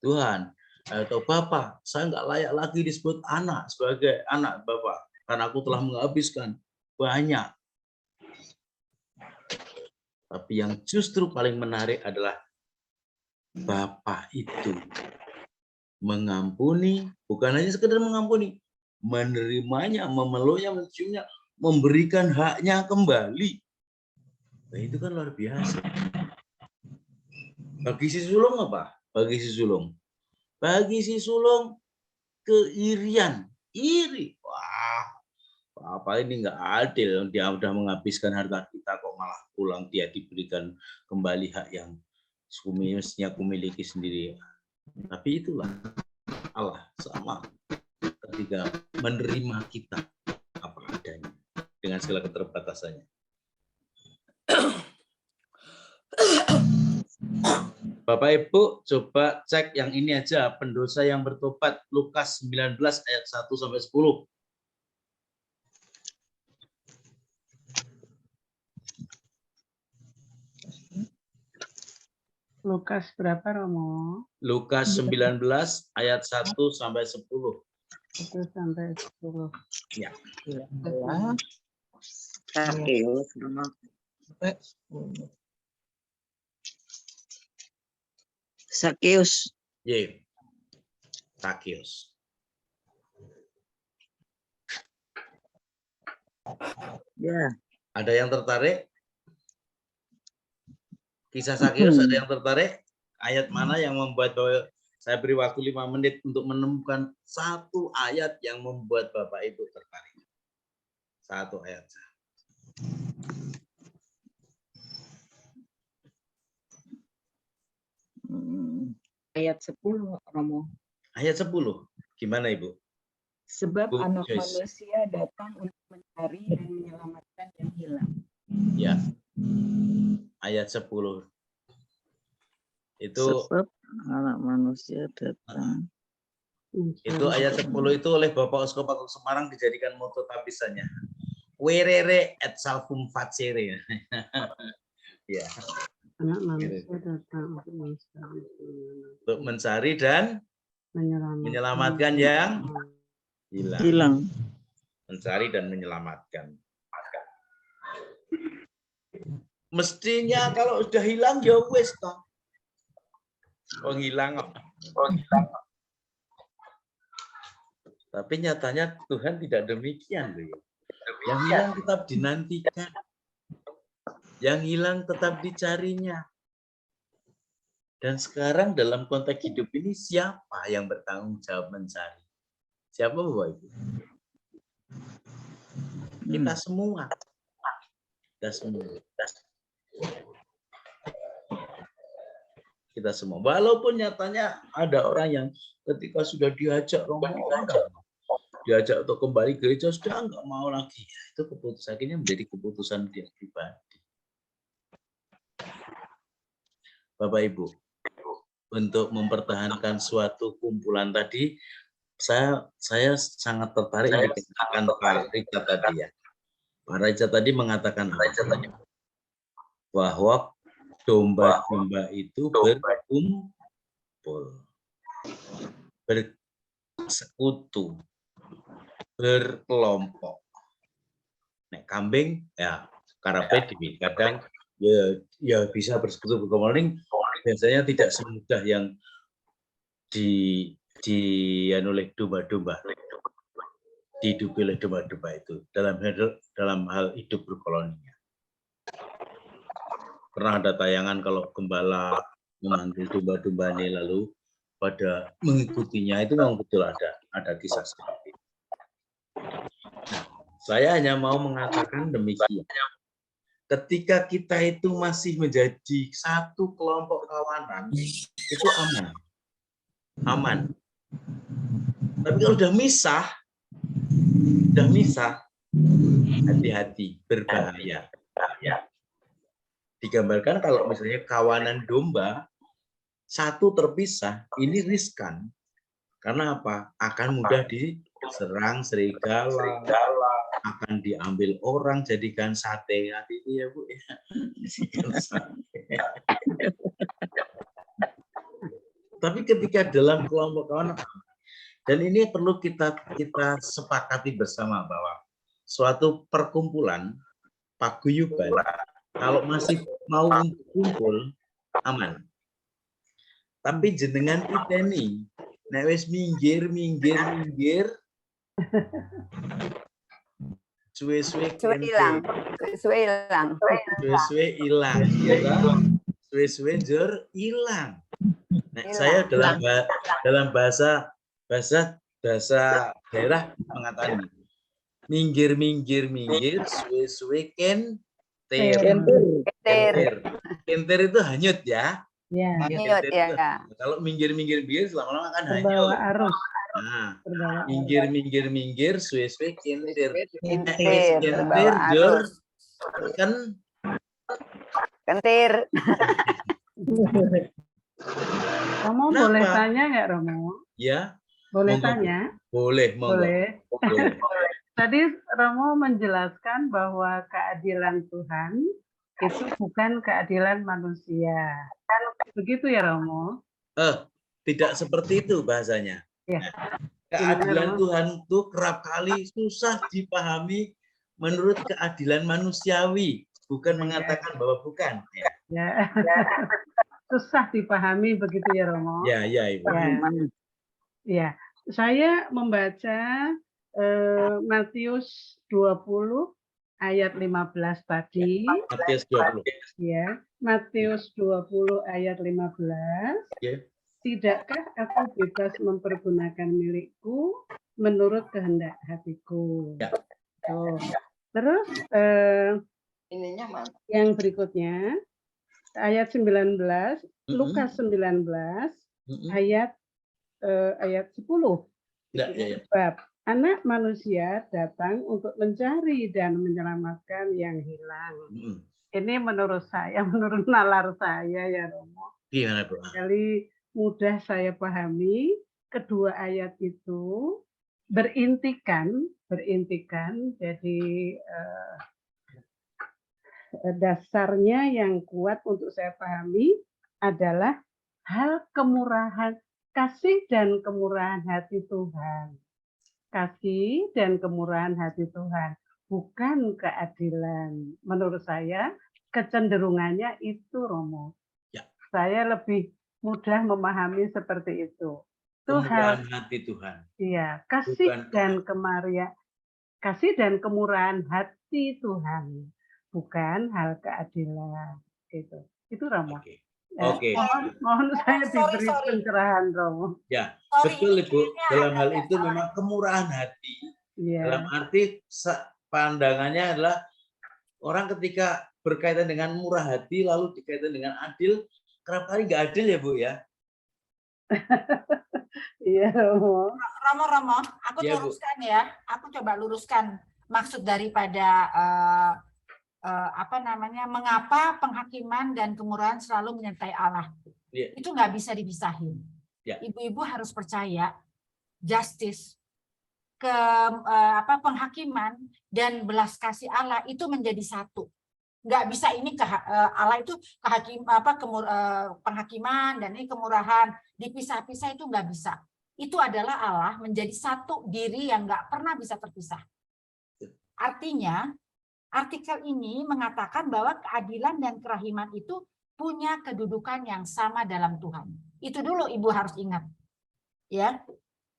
Tuhan atau Bapak, saya nggak layak lagi disebut anak sebagai anak Bapak karena aku telah menghabiskan banyak Tapi yang justru paling menarik adalah Bapa itu mengampuni, bukan hanya sekedar mengampuni, menerimanya, memeluknya, menciumnya, memberikan haknya kembali. Nah, itu kan luar biasa. Bagi si sulung apa? Bagi si sulung. Bagi si sulung keirian. Iri. Wah, apa ini nggak adil. Dia udah menghabiskan harta kita kok malah pulang dia diberikan kembali hak yang semestinya aku miliki sendiri. Tapi itulah Allah sama ketika menerima kita apa adanya dengan segala keterbatasannya. Bapak Ibu coba cek yang ini aja, pendosa yang bertobat, Lukas 19 ayat 1 sampai 10. Lukas berapa, Romo? Lukas 19 ayat 1 sampai 10. 1 sampai 10. Ya. Sakeus sama Sakeus. Ye. Sakeus. Ya, Ada yang tertarik? Kisah Sakeus ada yang tertarik? Ayat mana yang membuat Bapak, saya beri waktu 5 menit untuk menemukan satu ayat yang membuat Bapak Ibu tertarik. Satu ayat. ayat 10 Romo. Ayat 10. Gimana Ibu? Sebab Bu, anak Joyce. manusia datang untuk mencari dan menyelamatkan yang hilang. Ya. Ayat 10. Itu Sebab anak manusia datang. itu ayat 10 itu oleh Bapak Uskup Agung Semarang dijadikan moto tabisannya. Werere et salvum facere. Ya. Anak manusia datang Untuk mencari dan menyelamatkan yang hilang. Mencari dan menyelamatkan. Mestinya kalau sudah hilang ya wis toh. Wong hilang kok. Tapi nyatanya Tuhan tidak demikian loh. Yang hilang tetap dinantikan. Yang hilang tetap dicarinya. Dan sekarang dalam konteks hidup ini siapa yang bertanggung jawab mencari? Siapa Bapak Ibu? Kita semua. Kita semua. Kita semua. Walaupun nyatanya ada orang yang ketika sudah diajak diajak untuk kembali gereja sudah enggak mau lagi. Itu keputusan akhirnya menjadi keputusan dia pribadi. Bapak Ibu, untuk mempertahankan suatu kumpulan tadi, saya sangat tertarik yang dikatakan Pak Richard tadi ya. Pak Richard tadi mengatakan bahwa domba-domba itu berkumpul, bersekutu, berkelompok. Nek kambing ya karape kadang ya bisa bersekutu berkelompok. Biasanya tidak semudah yang oleh domba-domba, dihidupi oleh domba-domba itu dalam hal hidup berkoloninya. Pernah ada tayangan kalau gembala memanggil domba-domba ini lalu pada mengikutinya itu memang betul ada kisah seperti itu. Nah, saya hanya mau mengatakan demikian. Ketika kita itu masih menjadi satu kelompok kawanan, itu aman. Tapi kalau udah misah, hati-hati, berbahaya. Digambarkan kalau misalnya kawanan domba satu terpisah, ini riskan. Karena apa? Akan mudah diserang serigala, akan diambil orang jadikan sate. Hati-hati ya Bu. Tapi ketika dalam kelompok kawanan, dan ini perlu kita sepakati bersama bahwa suatu perkumpulan paguyuban kalau masih mau kumpul aman. Tapi jenengan iteni nek wis minggir suwe-suwe hilang. Suwe-suwe hilang, ya kan? Suwe-suwe njur hilang. Nah, saya dalam bahasa daerah mengatakan minggir, suwe-suwe kenter. Kenter itu hanyut ya. Ya. Hanyut ya. Kalau minggir, lama-lama kan hanyut. Terbawa arus. Nah, Terbawa minggir, suwe-suwe kenter. Kentir, Kenter, jor, kan kentir. Romo Kenapa? boleh tanya nggak Romo? ya Boleh Monggo. tanya? boleh, monggo. Boleh. Boleh. Tadi Romo menjelaskan bahwa keadilan Tuhan itu bukan keadilan manusia. Kan begitu ya Romo? Tidak seperti itu bahasanya. Ya. Keadilan Tuhan itu kerap kali susah dipahami menurut keadilan manusiawi, bukan mengatakan bahwa bukan. Ya. Susah dipahami begitu ya Romo? Ya, Ibu. Ya. Saya membaca Matius 20 ayat 15 tadi. Matius 20. Ya, Matius 20 ayat 15. Ya. Tidakkah aku bebas mempergunakan milikku menurut kehendak hatiku? Ya. Oh. Terus Ininya mana? yang berikutnya ayat 19, Lukas 19 ayat 10. Ya. Bab Anak manusia datang untuk mencari dan menyelamatkan yang hilang. Ini menurut saya, menurut nalar saya ya Romo. Gimana, Bu? Sekali mudah saya pahami, kedua ayat itu berintikan, jadi dasarnya yang kuat untuk saya pahami adalah hal kemurahan, kasih dan kemurahan hati Tuhan. Kasih dan kemurahan hati Tuhan, bukan keadilan. Menurut saya kecenderungannya itu Romo. Ya. Saya lebih mudah memahami seperti itu. Kemurahan hati Tuhan. Iya, kasih dan kemurahan hati Tuhan, bukan hal keadilan. Gitu. Itu Romo. Oke. Mohon saya diberi pencerahan Romo. Ya, betul Ibu. Dalam hal itu memang kemurahan hati. Ya. Dalam arti pandangannya adalah orang ketika berkaitan dengan murah hati lalu dikaitkan dengan adil, kerap kali nggak adil ya Bu ya. Iya Romo. Romo, aku Ya, Bu. luruskan ya. Aku coba luruskan maksud daripada mengapa penghakiman dan kemurahan selalu menyertai Allah. Ya. Itu nggak bisa dipisahin. Ya. Ibu-ibu harus percaya justice, penghakiman dan belas kasih Allah itu menjadi satu. Nggak bisa ini Allah itu penghakiman dan ini kemurahan dipisah-pisah, itu nggak bisa. Itu adalah Allah menjadi satu diri yang nggak pernah bisa terpisah. Artinya artikel ini mengatakan bahwa keadilan dan kerahiman itu punya kedudukan yang sama dalam Tuhan. Itu dulu Ibu harus ingat. Ya.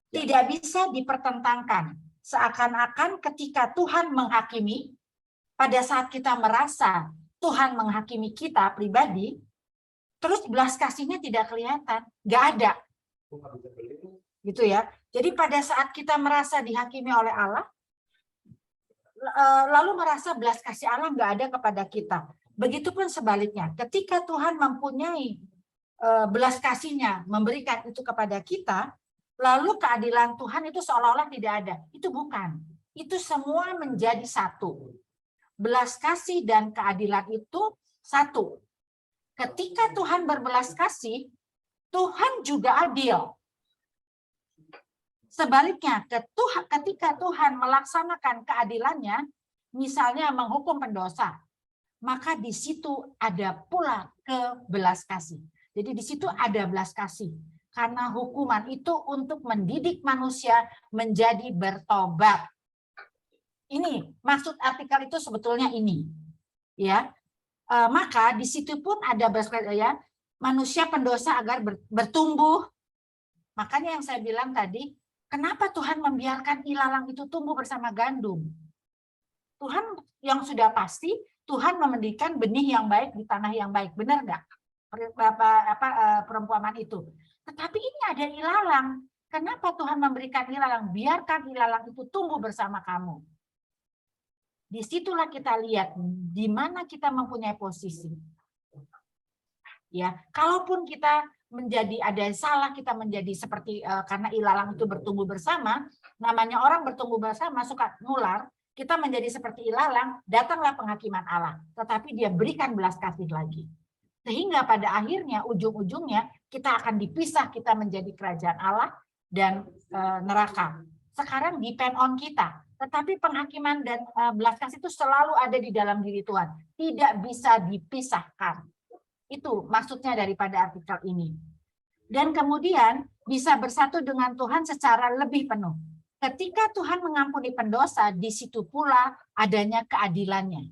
Tidak bisa dipertentangkan. Seakan-akan ketika Tuhan menghakimi, pada saat kita merasa Tuhan menghakimi kita pribadi, terus belas kasihnya tidak kelihatan, nggak ada. Gitu ya. Jadi pada saat kita merasa dihakimi oleh Allah, lalu merasa belas kasih Allah nggak ada kepada kita. Begitupun sebaliknya, ketika Tuhan mempunyai belas kasihnya, memberikan itu kepada kita, lalu keadilan Tuhan itu seolah-olah tidak ada. Itu bukan. Itu semua menjadi satu. Belas kasih dan keadilan itu satu. Ketika Tuhan berbelas kasih, Tuhan juga adil. Sebaliknya, ketika Tuhan melaksanakan keadilannya, misalnya menghukum pendosa, maka di situ ada pula belas kasih. Jadi di situ ada belas kasih. Karena hukuman itu untuk mendidik manusia menjadi bertobat. Ini maksud artikel itu sebetulnya ini. Ya. maka di situ pun ada ya, manusia pendosa agar bertumbuh. Makanya yang saya bilang tadi, kenapa Tuhan membiarkan ilalang itu tumbuh bersama gandum? Tuhan yang sudah pasti, Tuhan memberikan benih yang baik di tanah yang baik. Benar nggak? Perumpamaan itu. Tetapi ini ada ilalang. Kenapa Tuhan memberikan ilalang? Biarkan ilalang itu tumbuh bersama kamu. Disitulah kita lihat di mana kita mempunyai posisi. Ya, kalaupun kita menjadi ada yang salah, kita menjadi seperti karena ilalang itu bertumbuh bersama, namanya orang bertumbuh bersama suka nular, kita menjadi seperti ilalang, datanglah penghakiman Allah, tetapi dia berikan belas kasih lagi. Sehingga pada akhirnya ujung-ujungnya kita akan dipisah, kita menjadi kerajaan Allah dan neraka. Sekarang depend on kita. Tetapi penghakiman dan belas kasih itu selalu ada di dalam diri Tuhan. Tidak bisa dipisahkan. Itu maksudnya daripada artikel ini. Dan kemudian bisa bersatu dengan Tuhan secara lebih penuh. Ketika Tuhan mengampuni pendosa, di situ pula adanya keadilannya.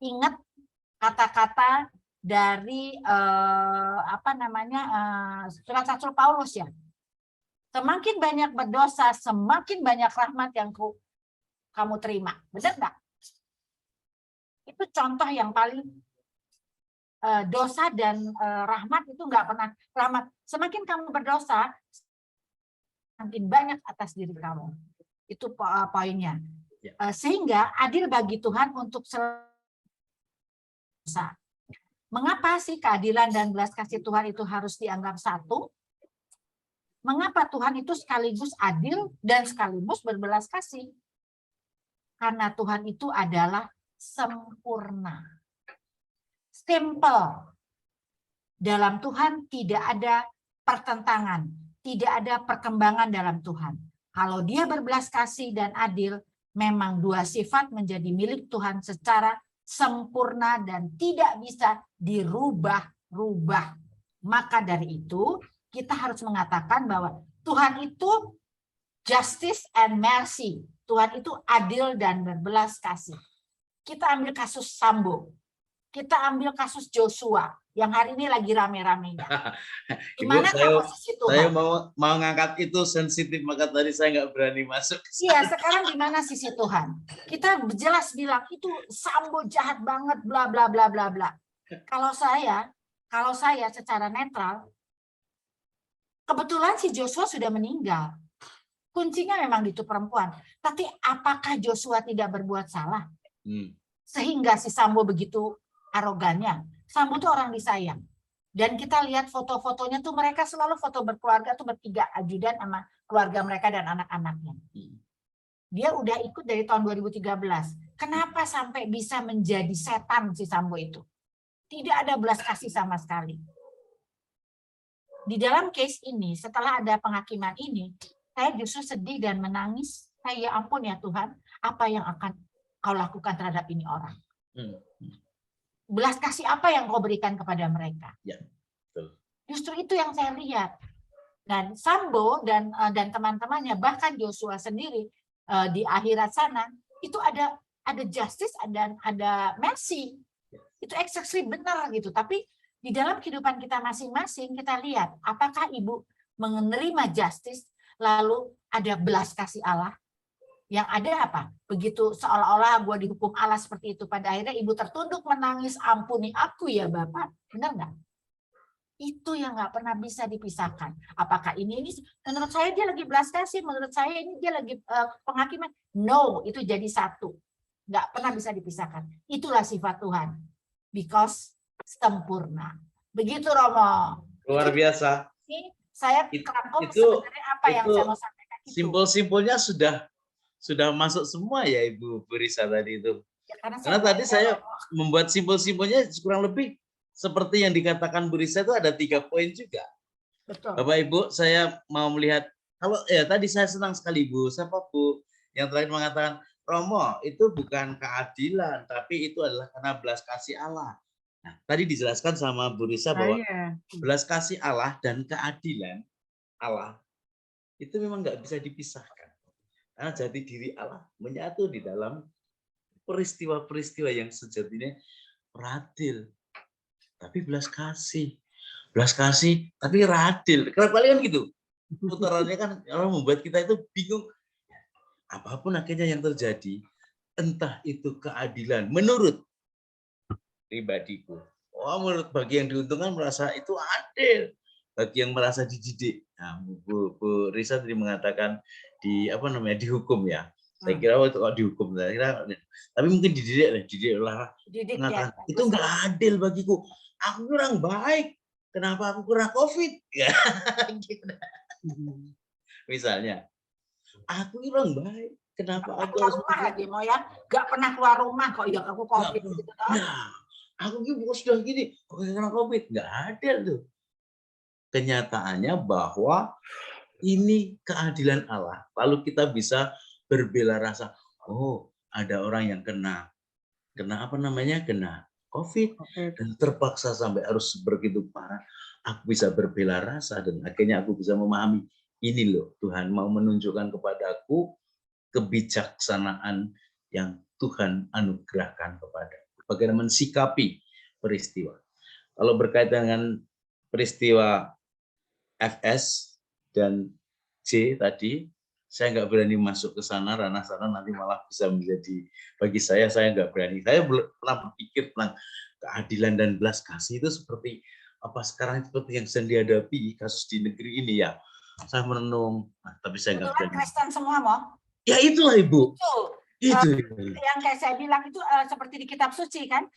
Ingat kata-kata dari surat Rasul Paulus ya. Semakin banyak berdosa, semakin banyak rahmat yang kamu terima. Benar nggak? Itu contoh yang paling dosa dan rahmat itu nggak pernah rahmat. Semakin kamu berdosa, semakin banyak atas diri kamu. Itu poinnya. Sehingga adil bagi Tuhan untuk dosa. Mengapa sih keadilan dan belas kasih Tuhan itu harus dianggap satu? Mengapa Tuhan itu sekaligus adil dan sekaligus berbelas kasih? Karena Tuhan itu adalah sempurna. Simple. Dalam Tuhan tidak ada pertentangan, tidak ada perkembangan dalam Tuhan. Kalau dia berbelas kasih dan adil, memang dua sifat menjadi milik Tuhan secara sempurna dan tidak bisa dirubah-rubah. Maka dari itu, kita harus mengatakan bahwa Tuhan itu justice and mercy. Tuhan itu adil dan berbelas kasih. Kita ambil kasus Sambo. Kita ambil kasus Joshua yang hari ini lagi rame-ramenya. Gimana posisi Tuhan? Saya mau ngangkat itu sensitif, maka tadi saya nggak berani masuk. Iya, sekarang di mana sisi Tuhan? Kita jelas bilang itu Sambo jahat banget, bla bla bla bla bla. Kalau saya secara netral, kebetulan si Joshua sudah meninggal. Kuncinya memang itu perempuan. Tapi apakah Joshua tidak berbuat salah? Sehingga si Sambo begitu arogannya. Sambo itu orang disayang. Dan kita lihat foto-fotonya tuh mereka selalu foto berkeluarga tuh bertiga, ajudan sama keluarga mereka dan anak-anaknya. Dia udah ikut dari tahun 2013. Kenapa sampai bisa menjadi setan si Sambo itu? Tidak ada belas kasih sama sekali. Di dalam case ini, setelah ada penghakiman ini, saya justru sedih dan menangis. Ya ampun ya Tuhan, apa yang akan kau lakukan terhadap ini orang? Belas kasih apa yang kau berikan kepada mereka? Ya, betul. Justru itu yang saya lihat. Dan Sambo dan teman-temannya, bahkan Joshua sendiri di akhirat sana, itu ada justice dan ada mercy. Itu exactly benar gitu. Tapi di dalam kehidupan kita masing-masing, kita lihat apakah ibu menerima justice, lalu ada belas kasih Allah. Yang ada apa? Begitu seolah-olah gue dihukum Allah seperti itu. Pada akhirnya ibu tertunduk menangis, ampuni aku ya Bapak. Benar nggak? Itu yang nggak pernah bisa dipisahkan. Apakah ini menurut saya dia lagi belas kasih, menurut saya ini dia lagi penghakiman. No, itu jadi satu. Nggak pernah bisa dipisahkan. Itulah sifat Tuhan. Because sempurna. Begitu Romo. Luar biasa. Ini saya kerangkum sebenarnya apa yang saya mau sampaikan itu. Simpel-simpelnya sudah masuk semua ya Ibu Risa tadi itu. Ya, karena tadi saya membuat simpel-simpelnya kurang lebih seperti yang dikatakan Bu Risa itu ada 3 poin juga. Betul. Bapak Ibu, saya mau melihat kalau ya tadi saya senang sekali Bu. Siapa Bu yang terakhir mengatakan Romo itu bukan keadilan, tapi itu adalah karena belas kasih Allah. Nah, tadi dijelaskan sama Bu Risa bahwa belas kasih Allah dan keadilan Allah itu memang nggak bisa dipisahkan. Karena jati diri Allah menyatu di dalam peristiwa-peristiwa yang sejatinya radil, tapi belas kasih. Belas kasih, tapi radil. Kerap kali kan gitu. Putarannya kan membuat kita itu bingung. Apapun akhirnya yang terjadi, entah itu keadilan menurut pribadiku. Oh, menurut bagi yang diuntungkan merasa itu adil. Bagi yang merasa dididik. Nah, Bu Risa tadi mengatakan dihukum ya. Saya kira waktu dihukum, tapi mungkin dididik lah. Mengatakan itu enggak adil bagiku. Aku kurang baik. Kenapa aku kurang COVID? Ya, misalnya, aku kurang baik. Kenapa aku keluar rumah lagi mau ya? Gak pernah keluar rumah kok ya aku COVID gitu. Nah, aku sudah gini, kok kena COVID? Enggak adil tuh. Kenyataannya bahwa ini keadilan Allah. Lalu kita bisa berbela rasa, oh ada orang yang kena COVID dan terpaksa sampai harus begitu parah. Aku bisa berbela rasa dan akhirnya aku bisa memahami ini loh Tuhan mau menunjukkan kepadaku kebijaksanaan yang Tuhan anugerahkan kepadaku. Bagaimana mensikapi peristiwa. Kalau berkaitan dengan peristiwa FS dan J tadi, saya nggak berani masuk ke sana, ranah sana nanti malah bisa menjadi, bagi saya nggak berani. Saya pernah berpikir tentang keadilan dan belas kasih itu seperti apa sekarang seperti yang sedang dihadapi kasus di negeri ini ya. Saya merenung, tapi saya nggak berani. Kristen semua mau? Ya itulah Ibu. Itu yang kayak saya bilang itu seperti di kitab suci kan,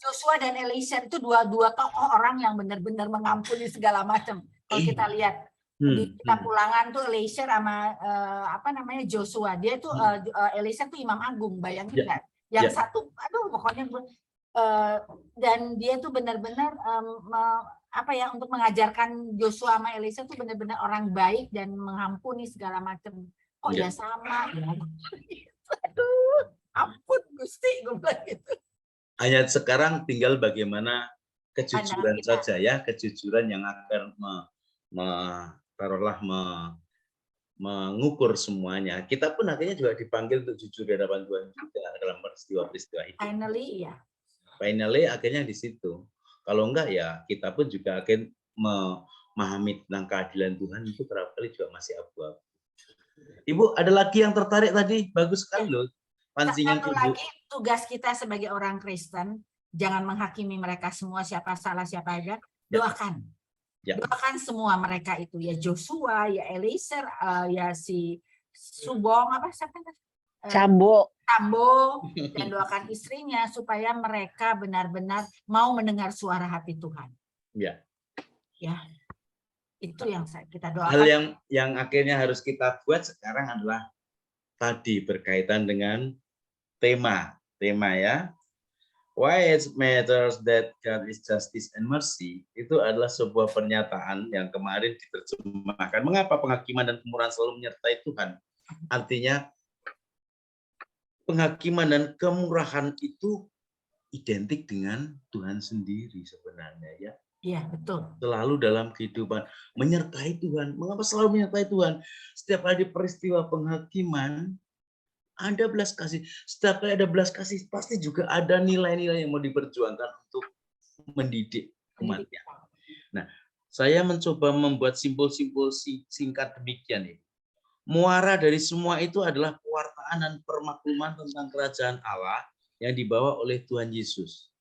Joshua dan Elisha itu dua tokoh orang yang benar-benar mengampuni segala macam. Kalau kita lihat di kitab Ulangan tuh Elisha sama Joshua, dia tuh Elisha tuh imam agung, bayangin nggak? Yang satu, aduh pokoknya dan dia tuh benar-benar untuk mengajarkan Joshua sama Elisha tuh benar-benar orang baik dan mengampuni segala macam. Oh ya sama. Aduh, ampun Gusti, gue bilang gitu. Hanya sekarang tinggal bagaimana kejujuran saja ya, kejujuran yang akan mengukur semuanya. Kita pun akhirnya juga dipanggil untuk jujur di hadapan Tuhan juga dalam peristiwa-peristiwa itu. Finally akhirnya di situ. Kalau enggak ya kita pun juga akan memahami tentang keadilan Tuhan itu kerap kali juga masih abu-abu. Ibu, ada lagi yang tertarik tadi? Bagus sekali loh. Pancingan Satu lagi, tugas kita sebagai orang Kristen, jangan menghakimi mereka semua, siapa salah, siapa enggak. Doakan. Ya. Doakan semua mereka itu. Ya Joshua, ya Elisha, ya si Subong, Sambo, dan doakan istrinya supaya mereka benar-benar mau mendengar suara hati Tuhan. Ya. Ya. Itu yang kita doakan. Hal yang akhirnya harus kita buat sekarang adalah tadi berkaitan dengan tema ya. Why it matters that God is justice and mercy itu adalah sebuah pernyataan yang kemarin diterjemahkan. Mengapa penghakiman dan kemurahan selalu menyertai Tuhan? Artinya penghakiman dan kemurahan itu identik dengan Tuhan sendiri sebenarnya ya. Iya, betul. Selalu dalam kehidupan menyertai Tuhan. Mengapa selalu menyertai Tuhan? Setiap kali peristiwa penghakiman ada belas kasih. Setiap kali ada belas kasih pasti juga ada nilai-nilai yang mau diperjuangkan untuk mendidik umatnya. Nah, saya mencoba membuat simpul-simpul singkat demikian ini. Muara dari semua itu adalah pewartaan dan permakluman tentang kerajaan Allah yang dibawa oleh Tuhan Yesus.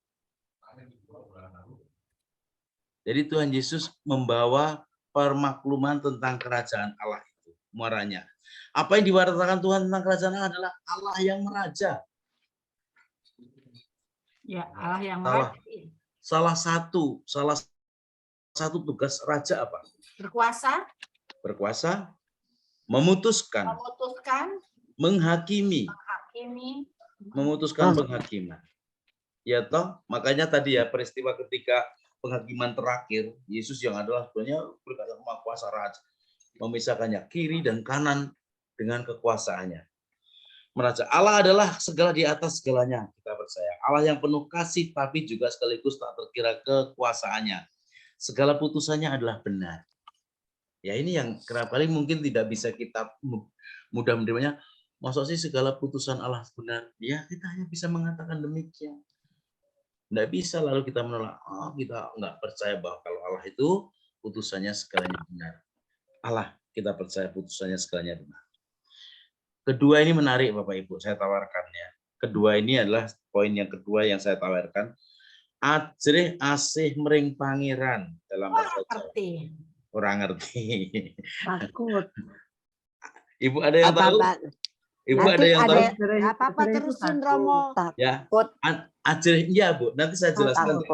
Jadi Tuhan Yesus membawa permakluman tentang kerajaan Allah itu, muaranya. Apa yang diwartakan Tuhan tentang kerajaan Allah adalah Allah yang meraja. Ya, Allah yang meraja. Salah satu tugas raja apa? Berkuasa, memutuskan, menghakimi, memutuskan penghakiman. Ya toh, makanya tadi ya peristiwa ketika penghakiman terakhir, Yesus yang adalah sebenarnya berkata maha kuasa raja, memisahkannya kiri dan kanan dengan kekuasaannya. Meraja. Allah adalah segala di atas segalanya, kita percaya. Allah yang penuh kasih tapi juga sekaligus tak terkira kekuasaannya. Segala putusannya adalah benar. Ya ini yang kerap kali mungkin tidak bisa kita mudah menerimanya. Maksud sih segala putusan Allah benar? Ya kita hanya bisa mengatakan demikian. Nggak bisa lalu kita menolak, kita nggak percaya bahwa kalau Allah itu putusannya segalanya benar. Allah, kita percaya putusannya segalanya benar. Kedua ini menarik Bapak Ibu, saya tawarkan ya. Kedua ini adalah poin yang kedua yang saya tawarkan. Ajrih asih mering pangeran dalam bahasa Jawa. Orang ngerti. Takut. Ibu ada yang tahu? Ibu ada yang tahu? Apa terusin Romo? Ya, ajrih iya Bu, nanti saya jelaskan.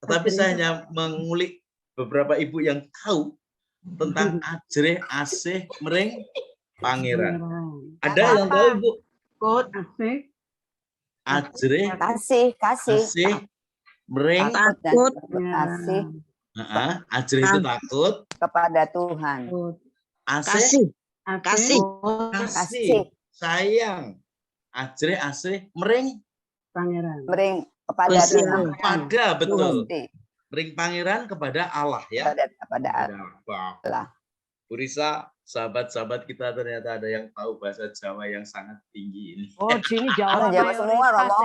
Tetapi saya hanya mengulik beberapa ibu yang tahu tentang ajrih asih mering pangeran. Ada yang tahu Bu? Asih. Ajrih Kasih mering takut kasih ajrih itu takut kepada Tuhan. Asih Kasih sayang. Ajrih asih mering Pangeran. mering kepada Tuhan. Kepada betul. Mering pangeran kepada Allah ya. Kepada Allah. Bu Risa, sahabat-sahabat kita ternyata ada yang tahu bahasa Jawa yang sangat tinggi ini. Oh, sini Jawa. Orang Jawa semua, Romo.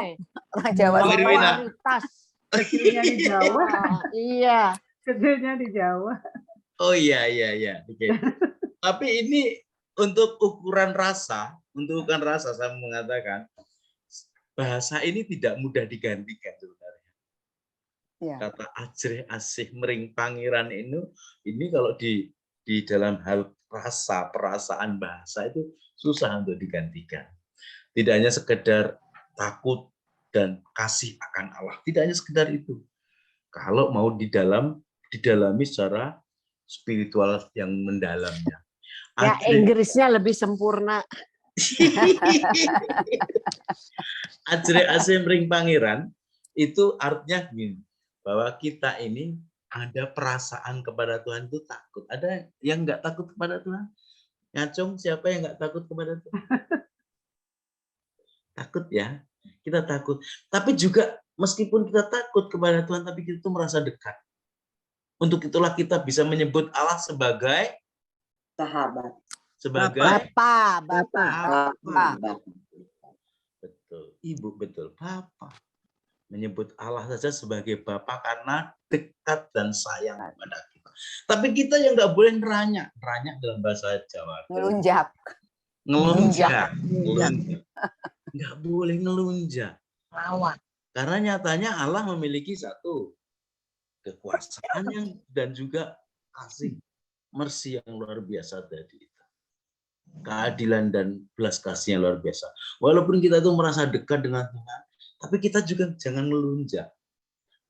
Orang Jawa semua. Kecilnya di Jawa. Iya. Kecilnya di Jawa. Oh iya. Oke. Tapi ini untuk ukuran rasa saya mengatakan bahasa ini tidak mudah digantikan sebenarnya. Ya. Kata ajrih asih mering pangeran ini kalau di dalam hal rasa, perasaan bahasa itu susah untuk digantikan. Tidak hanya sekedar takut dan kasih akan Allah. Tidak hanya sekedar itu. Kalau mau didalami secara spiritual yang mendalamnya. Ya, Inggrisnya lebih sempurna. Ajrih asih mering pangeran itu artinya gini, bahwa kita ini ada perasaan kepada Tuhan itu takut. Ada yang nggak takut kepada Tuhan? Ngacung, siapa yang nggak takut kepada Tuhan? Takut ya, kita takut. Tapi juga meskipun kita takut kepada Tuhan, tapi kita tuh merasa dekat. Untuk itulah kita bisa menyebut Allah sebagai sahabat. Sebagai Bapak. Betul, Ibu betul, Bapak. Menyebut Allah saja sebagai Bapa karena dekat dan sayang kepada kita. Tapi kita yang nggak boleh ngeranya dalam bahasa Jawa. Ngelunjak. Nggak boleh ngelunjak. Karena nyatanya Allah memiliki satu kekuasaan dan juga kasih, mercy yang luar biasa dari kita. Keadilan dan belas kasih yang luar biasa. Walaupun kita tuh merasa dekat dengan Tuhan, tapi kita juga jangan melunjak.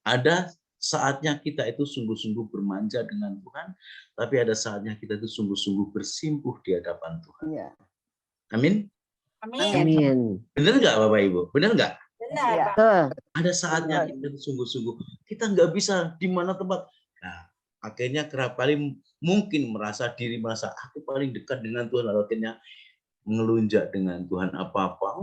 Ada saatnya kita itu sungguh-sungguh bermanja dengan Tuhan, tapi ada saatnya kita itu sungguh-sungguh bersimpuh di hadapan Tuhan. Ya. Amin? Amin. Benar nggak Bapak Ibu? Benar nggak? Benar. Ada saatnya kita sungguh-sungguh. Kita nggak bisa di mana tempat. Nah, akhirnya kerap kali mungkin merasa aku paling dekat dengan Tuhan, lalu akhirnya ngelunjak dengan Tuhan apa-apa,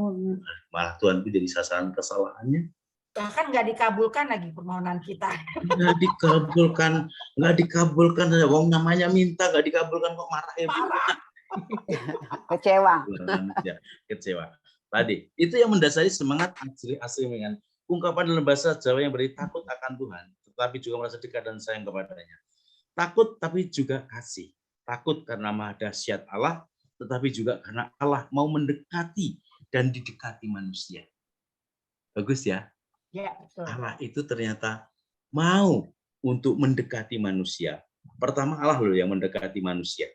malah Tuhan itu jadi sasaran kesalahannya. Bahkan nggak dikabulkan lagi permohonan kita. Nggak dikabulkan. Wong namanya minta nggak dikabulkan kok marah ya. Kecewa. Tadi itu yang mendasari semangat ajrih asih dengan ungkapan dalam bahasa Jawa yang berarti takut akan Tuhan, tetapi juga merasa dekat dan sayang kepadanya. Takut tapi juga kasih. Takut karena maha dahsyat Allah, tetapi juga karena Allah mau mendekati dan didekati manusia. Bagus ya? Ya, betul. Allah itu ternyata mau untuk mendekati manusia. Pertama Allah loh yang mendekati manusia.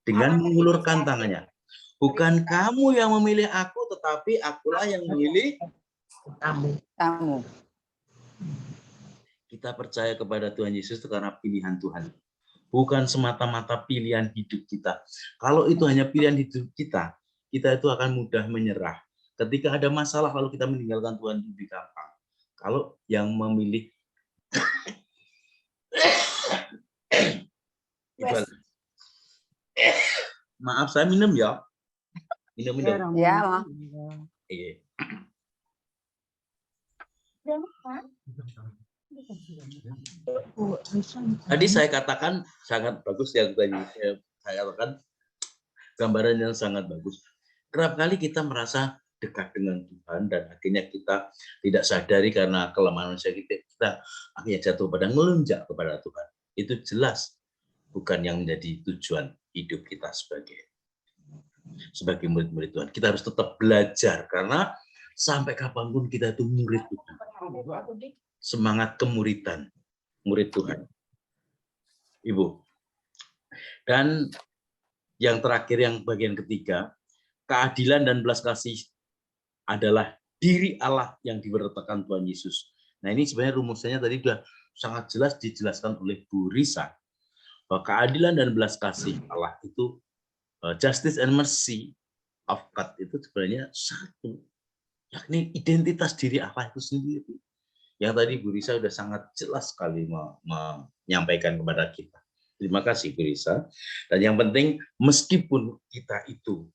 Dengan mengulurkan tangannya. Bukan kamu yang memilih aku, tetapi akulah yang memilih kamu. Kita percaya kepada Tuhan Yesus itu karena pilihan Tuhan. Bukan semata-mata pilihan hidup kita. Kalau itu hanya pilihan hidup kita, kita itu akan mudah menyerah. Ketika ada masalah, lalu kita meninggalkan Tuhan lebih gampang. Kalau yang memilih maaf, saya minum ya. Minum. Ya, Iya. Tadi saya katakan sangat bagus ya, saya katakan gambaran yang sangat bagus. Kerap kali kita merasa dekat dengan Tuhan, dan akhirnya kita tidak sadari karena kelemahan manusia kita akhirnya jatuh pada melunjak kepada Tuhan. Itu jelas bukan yang menjadi tujuan hidup kita sebagai murid-murid Tuhan. Kita harus tetap belajar, karena sampai kapanpun kita itu murid Tuhan. Semangat kemuridan, murid Tuhan. Ibu. Dan yang terakhir, yang bagian ketiga, keadilan dan belas kasih adalah diri Allah yang diberitakan Tuhan Yesus. Nah, ini sebenarnya rumusnya tadi sudah sangat jelas dijelaskan oleh Bu Risa, bahwa keadilan dan belas kasih Allah itu, justice and mercy of God itu sebenarnya satu, yakni identitas diri Allah itu sendiri. Yang tadi Bu Risa sudah sangat jelas sekali menyampaikan kepada kita. Terima kasih Bu Risa. Dan yang penting, meskipun kita itu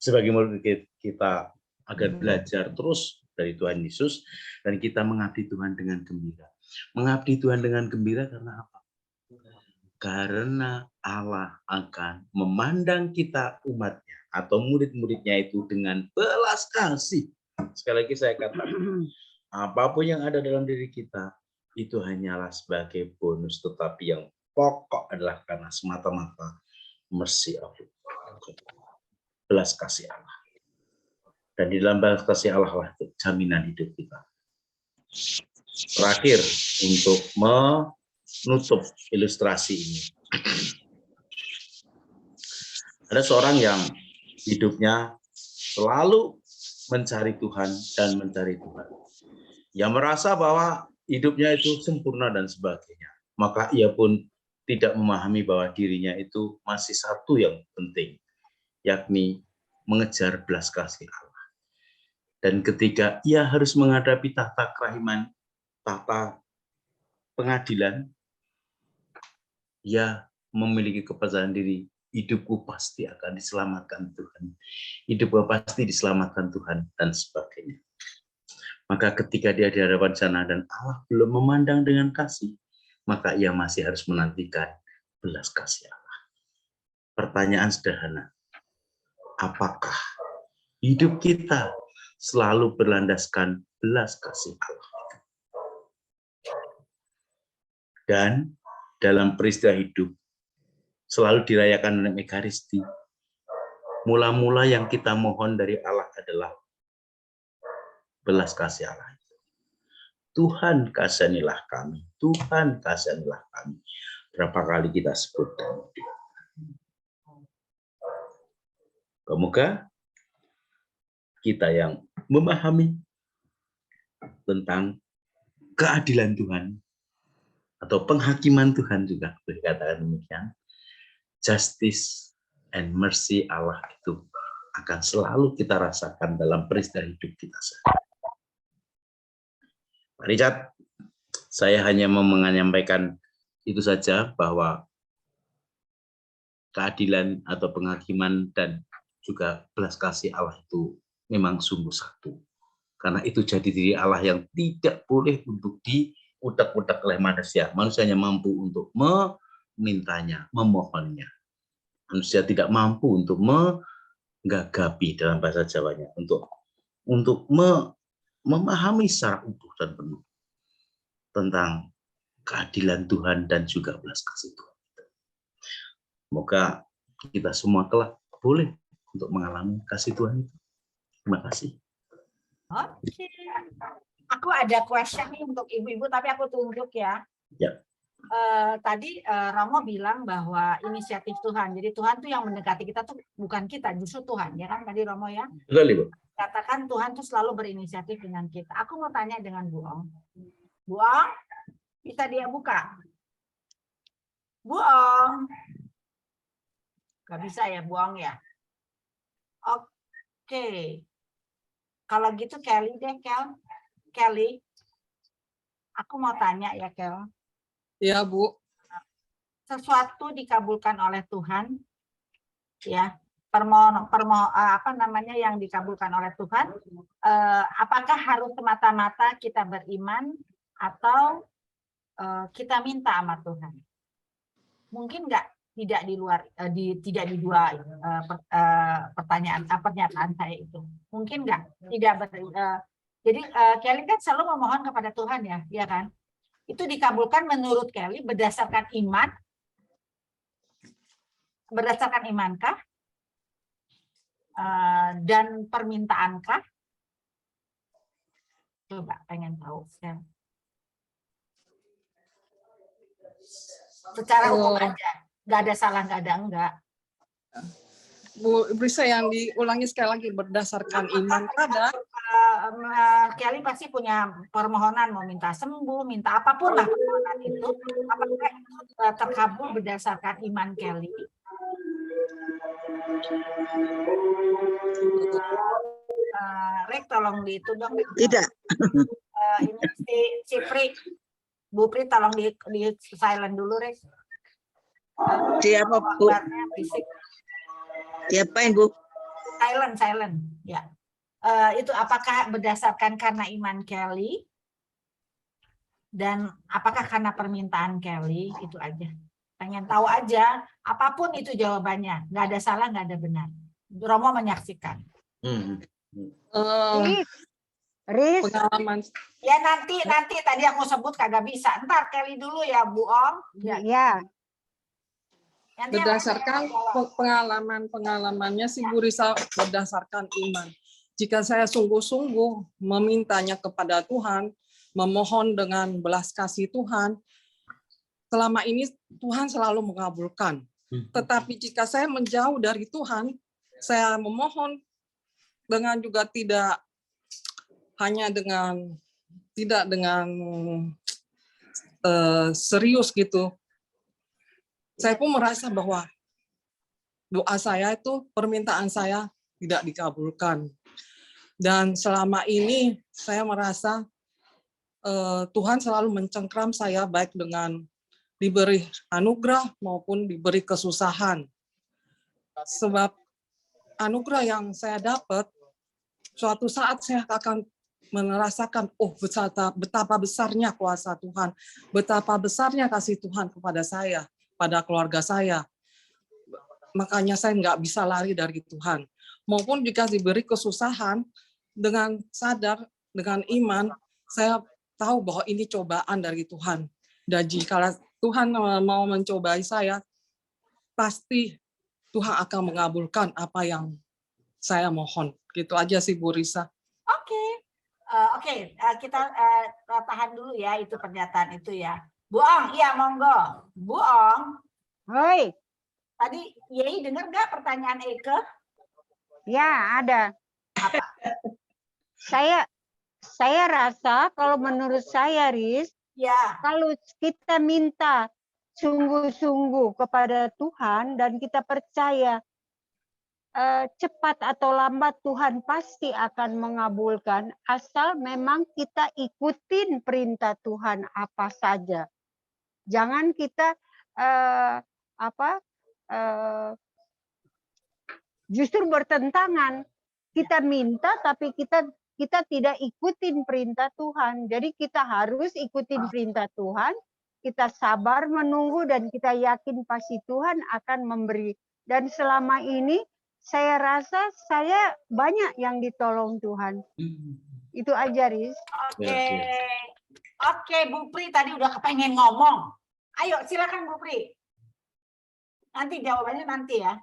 sebagai murid kita agar belajar terus dari Tuhan Yesus, dan kita mengabdi Tuhan dengan gembira. Mengabdi Tuhan dengan gembira karena apa? Karena Allah akan memandang kita umatnya atau murid-muridnya itu dengan belas kasih. Sekali lagi saya katakan, apapun yang ada dalam diri kita itu hanyalah sebagai bonus, tetapi yang pokok adalah karena semata-mata mercy of God, belas kasih Allah. Dan di dalam belas kasih Allah lah jaminan hidup kita. Terakhir, untuk menutup ilustrasi ini, ada seorang yang hidupnya selalu mencari Tuhan dan mencari Tuhan, yang merasa bahwa hidupnya itu sempurna dan sebagainya. Maka ia pun tidak memahami bahwa dirinya itu masih satu yang penting, yakni mengejar belas kasih Allah. Dan ketika ia harus menghadapi tahta kerahiman, tahta pengadilan, ia memiliki kepercayaan diri, hidupku pasti akan diselamatkan Tuhan. Hidupku pasti diselamatkan Tuhan, dan sebagainya. Maka ketika dia di hadapan sana dan Allah belum memandang dengan kasih, maka ia masih harus menantikan belas kasih Allah. Pertanyaan sederhana, apakah hidup kita selalu berlandaskan belas kasih Allah? Dan dalam peristiwa hidup selalu dirayakan dalam Ekaristi, mula-mula yang kita mohon dari Allah adalah belas kasih Allah. Tuhan kasihanilah kami, Tuhan kasihanilah kami. Berapa kali kita sebut dalam hidup. Semoga kita yang memahami tentang keadilan Tuhan atau penghakiman Tuhan, juga boleh katakan demikian, justice and mercy Allah itu akan selalu kita rasakan dalam peristiwa hidup kita sehari. Pak Richard, saya hanya mau menyampaikan itu saja, bahwa keadilan atau penghakiman dan juga belas kasih Allah itu memang sungguh satu. Karena itu jadi diri Allah yang tidak boleh untuk diutak-utak oleh manusia. Manusia hanya mampu untuk memintanya, memohonnya. Manusia tidak mampu untuk menggagapi dalam bahasa Jawanya, untuk memahami secara utuh dan penuh tentang keadilan Tuhan dan juga belas kasih Tuhan. Semoga kita semua kelak boleh untuk mengalami kasih Tuhan itu. Terima kasih. Oke. Aku ada question nih untuk ibu-ibu, tapi aku tunjuk ya. Ya. Tadi Romo bilang bahwa inisiatif Tuhan. Jadi Tuhan tuh yang mendekati kita tuh bukan kita, justru Tuhan, ya kan tadi Romo ya? Betul, Ibu. Katakan Tuhan tuh selalu berinisiatif dengan kita. Aku mau tanya dengan Bu Ong. Bu Ong, bisa dia buka? Bu Ong. Gak bisa ya Bu Ong ya? Oke. Kalau gitu Kelly deh, Kelly. Aku mau tanya ya, Kel. Ya, Bu. Sesuatu dikabulkan oleh Tuhan, ya. Apa namanya yang dikabulkan oleh Tuhan? Apakah harus semata-mata kita beriman atau kita minta sama Tuhan? Mungkin nggak tidak di luar tidak di dua pernyataan saya itu. Mungkin nggak? Jadi Kelly kan selalu memohon kepada Tuhan ya kan? Itu dikabulkan menurut Kelly berdasarkan iman, berdasarkan imankah dan permintaankah? Coba pengen tahu. Secara hukum aja, nggak ada salah, nggak ada enggak. Bu Brisa, yang diulangi sekali lagi, berdasarkan iman ada. Kelly pasti punya permohonan, mau minta sembuh, minta apapun lah permohonan itu. Apakah itu terkabul berdasarkan iman Kelly? Rick, tolong di itu dong. Tidak. Ini si Pri, Bu Pri, tolong di silent dulu, Rick. Dia apa, Bu? Diapain, Bu? Silent, ya. Itu apakah berdasarkan karena iman Kelly dan apakah karena permintaan Kelly? Itu aja. Pengen tahu aja. Apapun itu jawabannya, nggak ada salah, nggak ada benar. Romo menyaksikan. Pengalaman. Ya nanti tadi aku sebut kagak bisa. Ntar Kelly dulu ya, Bu Om. Ya. Berdasarkan pengalamannya si Bu Risa, berdasarkan iman. Jika saya sungguh-sungguh memintanya kepada Tuhan, memohon dengan belas kasih Tuhan, selama ini Tuhan selalu mengabulkan. Tetapi jika saya menjauh dari Tuhan, saya memohon dengan juga tidak dengan serius gitu. Saya pun merasa bahwa doa saya itu, permintaan saya tidak dikabulkan. Dan selama ini saya merasa Tuhan selalu mencengkram saya, baik dengan diberi anugerah maupun diberi kesusahan. Sebab anugerah yang saya dapat, suatu saat saya akan merasakan, betapa besarnya kuasa Tuhan, betapa besarnya kasih Tuhan kepada saya, pada keluarga saya. Makanya saya nggak bisa lari dari Tuhan. Maupun jika diberi kesusahan, dengan sadar, dengan iman, saya tahu bahwa ini cobaan dari Tuhan. Dan jika Tuhan mau mencobai saya, pasti Tuhan akan mengabulkan apa yang saya mohon. Gitu aja sih, Bu Risa. Oke, kita tahan dulu ya, itu pernyataan itu ya. Bu Ong, iya monggo. Bu Ong. Hoi. Tadi Yei dengar nggak pertanyaan Eke? Ya, ada. Apa? Saya rasa kalau menurut saya, Riz, ya, kalau kita minta sungguh-sungguh kepada Tuhan dan kita percaya cepat atau lambat Tuhan pasti akan mengabulkan, asal memang kita ikutin perintah Tuhan apa saja. Jangan kita justru bertentangan. Kita minta tapi kita tidak ikutin perintah Tuhan. Jadi kita harus ikutin perintah Tuhan, kita sabar menunggu dan kita yakin pasti Tuhan akan memberi. Dan selama ini saya rasa saya banyak yang ditolong Tuhan. Itu aja, Riz. Oke, Bu Pri tadi udah kepengen ngomong. Ayo silakan Bu Pri. Nanti jawabannya nanti ya.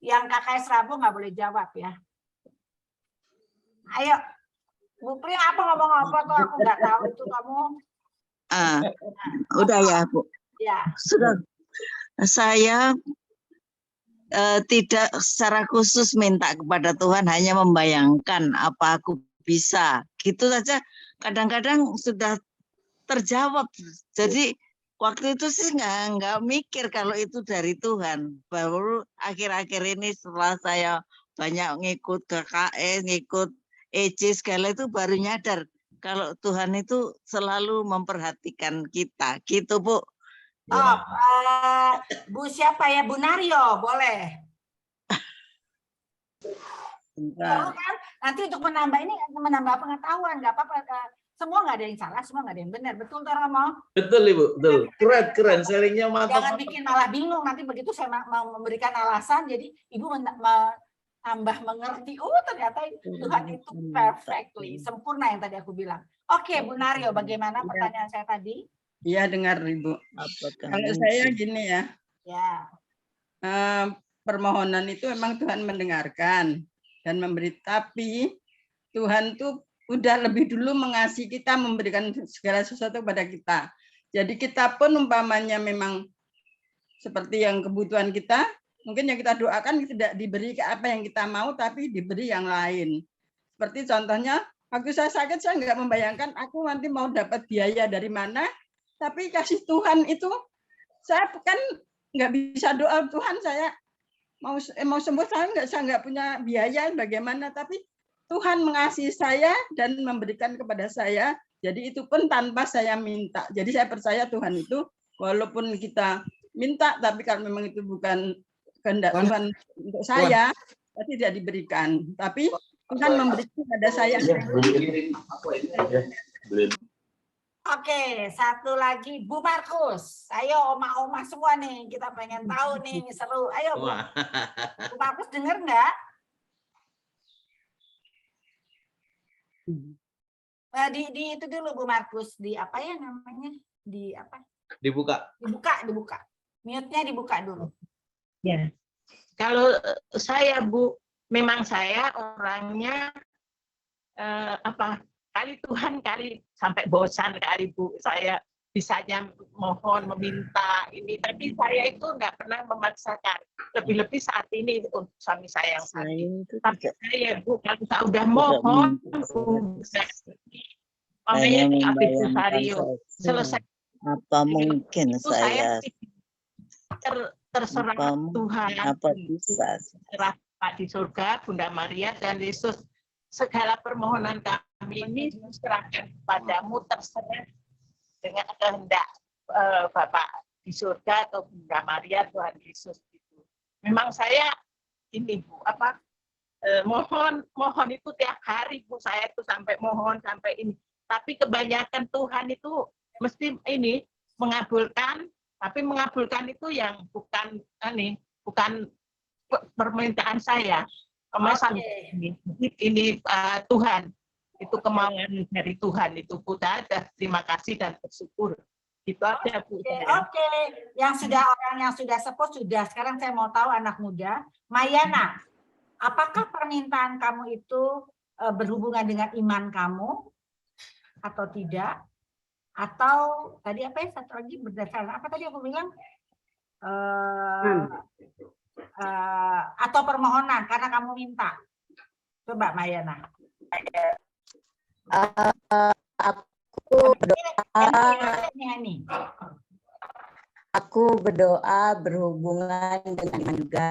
Yang KKS Rabu nggak boleh jawab ya. Ayo, Bu Pri apa ngomong apa tuh, aku nggak tahu itu kamu. Udah ya, Bu. Ya. Sudah. Saya tidak secara khusus minta kepada Tuhan, hanya membayangkan apa aku bisa. Gitu saja. Kadang-kadang sudah terjawab. Jadi waktu itu sih nggak mikir kalau itu dari Tuhan. Baru akhir-akhir ini setelah saya banyak ngikut KKS, ngikut EJ segala itu baru nyadar kalau Tuhan itu selalu memperhatikan kita. Gitu, Bu. Bu siapa ya? Bu Naryo, boleh. Kan? Nanti untuk menambah ini, menambah pengetahuan, nggak apa-apa. Semua nggak ada yang salah, semua nggak ada yang benar. Betul tuh Romo? Betul Ibu, betul. Keren, sharingnya mantap. Jangan bikin malah bingung nanti begitu saya mau memberikan alasan, jadi Ibu tambah mengerti. Oh ternyata Tuhan itu perfectly sempurna yang tadi aku bilang. Oke, Bu Naryo, bagaimana pertanyaan saya tadi? Iya dengar Ibu. Kalau saya gini ya. Ya. Permohonan itu memang Tuhan mendengarkan dan memberi, tapi Tuhan tuh udah lebih dulu mengasihi kita, memberikan segala sesuatu kepada kita. Jadi kita pun umpamanya memang seperti yang kebutuhan kita, mungkin yang kita doakan tidak diberi apa yang kita mau, tapi diberi yang lain. Seperti contohnya, waktu saya sakit, saya nggak membayangkan aku nanti mau dapat biaya dari mana, tapi kasih Tuhan itu, saya kan nggak bisa doa Tuhan, saya mau sembuh, saya nggak punya biaya bagaimana, tapi Tuhan mengasihi saya dan memberikan kepada saya. Jadi itu pun tanpa saya minta. Jadi saya percaya Tuhan itu walaupun kita minta, tapi kalau memang itu bukan kehendak Tuhan untuk saya, pasti tidak diberikan. Tapi Tuhan memberikan kepada saya. Oke, satu lagi Bu Markus. Ayo oma-oma semua nih, kita pengen tahu nih, seru. Ayo Bu. Bu Markus dengar nggak? Di itu dulu Bu Markus, di apa ya namanya? Di apa? Dibuka. Dibuka. Mute-nya dibuka dulu. Ya. Kalau saya Bu, memang saya orangnya kali Tuhan kali sampai bosan kali Bu, saya bisanya mohon meminta ini, tapi saya itu nggak pernah memaksakan. Lebih-lebih saat ini untuk suami saya yang sakit. Tapi saya Bu, kalau saya udah mohon, makanya habis Sario selesai. Apa mungkin saya terserah Tuhan. Apa bisa? Terserah Pak di surga, Bunda Maria dan Yesus. Segala permohonan kami ini diserahkan kepadamu, terserah dengan kehendak Bapak di surga atau Bunda Maria, Tuhan Yesus itu. Memang saya ini Bu, mohon itu tiap hari Bu, saya itu sampai mohon sampai ini. Tapi kebanyakan Tuhan itu mesti ini mengabulkan, tapi mengabulkan itu yang bukan permintaan saya. Ini Tuhan, itu kemauan dari Tuhan itu Bu. Terima kasih dan bersyukur. Itu aja Bu. Oke. Orang yang sudah sepuh sudah. Sekarang saya mau tahu anak muda, Mayana, apakah permintaan kamu itu berhubungan dengan iman kamu atau tidak? Atau tadi apa ya, satu lagi berdasarkan apa tadi aku bilang? Atau permohonan karena kamu minta. Coba Mayana. Aku berdoa berhubungan dengan iman juga.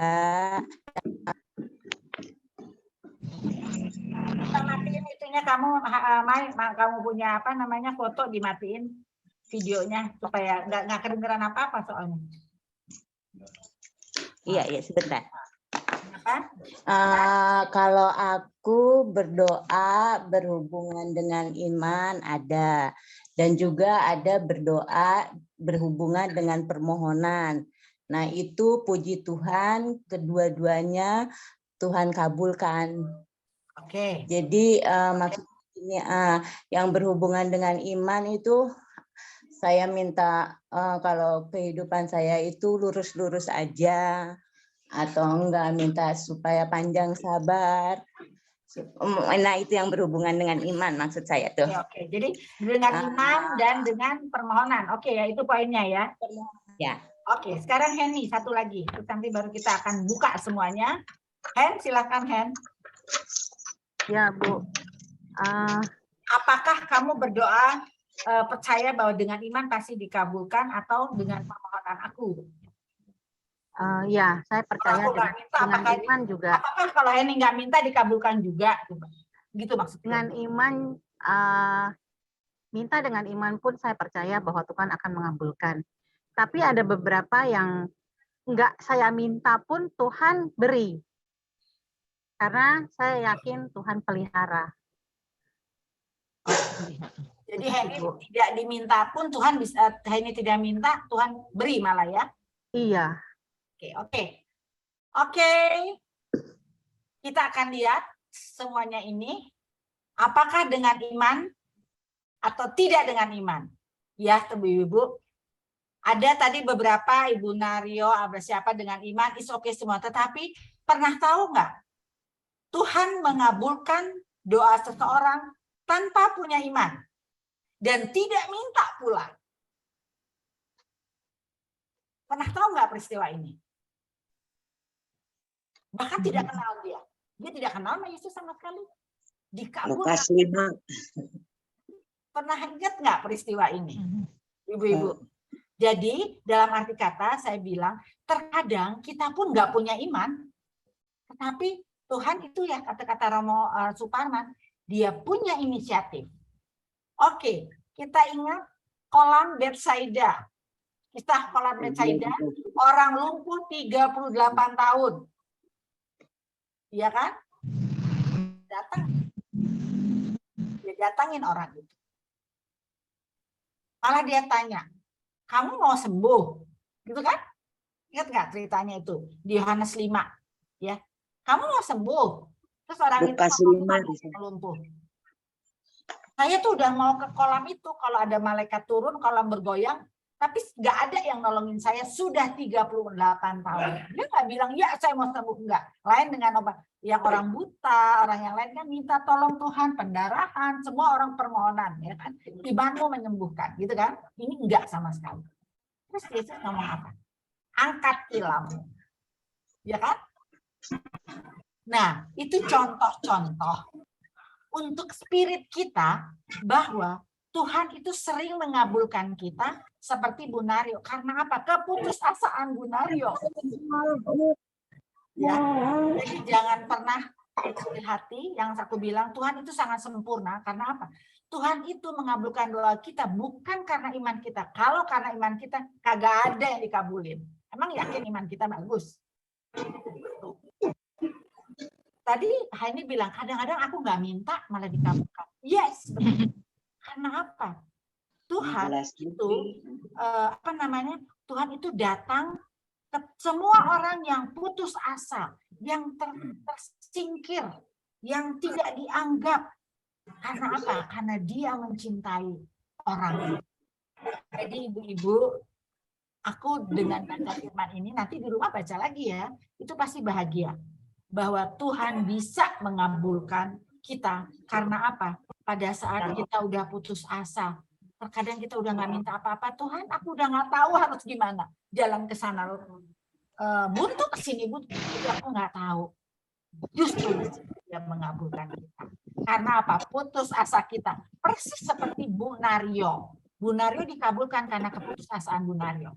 Matiin itunya kamu punya apa namanya foto, dimatiin videonya supaya nggak kedengeran apa-apa soalnya. Iya sebentar. Kenapa? Kalau aku berdoa berhubungan dengan iman ada, dan juga ada berdoa berhubungan dengan permohonan. Nah itu puji Tuhan, kedua-duanya Tuhan kabulkan. Oke. Jadi maksudnya ini yang berhubungan dengan iman itu saya minta kalau kehidupan saya itu lurus-lurus aja, atau enggak minta supaya panjang sabar. Nah itu yang berhubungan dengan iman maksud saya tuh. Oke. Jadi dengan iman dan dengan permohonan. Oke ya, itu poinnya ya. Ya. Oke, sekarang Henny satu lagi. Terus nanti baru kita akan buka semuanya. Hen, silakan Hen. Ya Bu. Apakah kamu berdoa percaya bahwa dengan iman pasti dikabulkan atau dengan permohonan aku? Ya, saya percaya dengan iman juga. Apakah kalau Henny nggak minta dikabulkan juga? Gitu maksudnya. Dengan iman, minta dengan iman pun saya percaya bahwa Tuhan akan mengabulkan. Tapi ada beberapa yang nggak saya minta pun Tuhan beri. Karena saya yakin Tuhan pelihara. Jadi Henny tidak diminta pun Tuhan bisa, Henny tidak minta Tuhan beri malah ya. Iya. Oke. Kita akan lihat semuanya ini apakah dengan iman atau tidak dengan iman. Ya, Ibu-ibu. Ada tadi beberapa Ibu Nario, siapa dengan iman, is oke semua. Tetapi pernah tahu nggak? Tuhan mengabulkan doa seseorang tanpa punya iman. Dan tidak minta pula. Pernah tahu nggak peristiwa ini? Bahkan tidak kenal dia. Dia tidak kenal sama Yesus sama sekali. Dikabulkan. Pernah ingat nggak peristiwa ini? Ibu-ibu. Jadi dalam arti kata saya bilang, terkadang kita pun nggak punya iman, tetapi Tuhan itu ya kata-kata Romo Suparman, dia punya inisiatif. Oke, kita ingat kolam Betsaida. Kisah kolam Betsaida, orang lumpuh 38 tahun. Iya kan? Dia datangin orang itu. Malah dia tanya, kamu mau sembuh? Gitu kan? Ingat nggak ceritanya itu? Di Yohanes 5. Ya. Kamu mau sembuh? Terus orang itu lumpuh. Saya tuh udah mau ke kolam itu, kalau ada malaikat turun, kolam bergoyang, tapi nggak ada yang nolongin saya, sudah 38 tahun. Dia nggak bilang, ya saya mau sembuh, enggak. Lain dengan obat. Yang orang buta, orang yang lain kan minta tolong Tuhan, pendarahan, semua orang permohonan. Ya kan? Imanmu menyembuhkan, gitu kan. Ini enggak sama sekali. Terus Yesus ngomong apa? Angkat tilammu. Ya kan? Nah, itu contoh-contoh untuk spirit kita bahwa Tuhan itu sering mengabulkan kita seperti Bu Nario. Karena apa? Keputusasaan Bu Nario. Ya, jadi jangan pernah kecil hati. Yang aku bilang Tuhan itu sangat sempurna. Karena apa? Tuhan itu mengabulkan doa kita bukan karena iman kita. Kalau karena iman kita kagak ada yang dikabulin. Emang yakin iman kita bagus? Tadi Henny bilang kadang-kadang aku nggak minta malah dikabulkan. Yes, betul. Karena apa? Tuhan itu Tuhan itu datang ke semua orang yang putus asa, yang tersingkir, yang tidak dianggap. Karena apa? Karena dia mencintai orang. Jadi ibu-ibu, aku dengan baca firman ini nanti di rumah baca lagi ya, itu pasti bahagia. Bahwa Tuhan bisa mengabulkan kita. Karena apa? Pada saat kita udah putus asa, terkadang kita udah nggak minta apa-apa, Tuhan aku udah nggak tahu harus gimana jalan ke sana, buntu ke sini, buntu aku nggak tahu. Justru dia mengabulkan kita. Karena apa? Putus asa kita persis seperti Bu Nario. Bu Nario dikabulkan karena keputusasaan Bu Nario.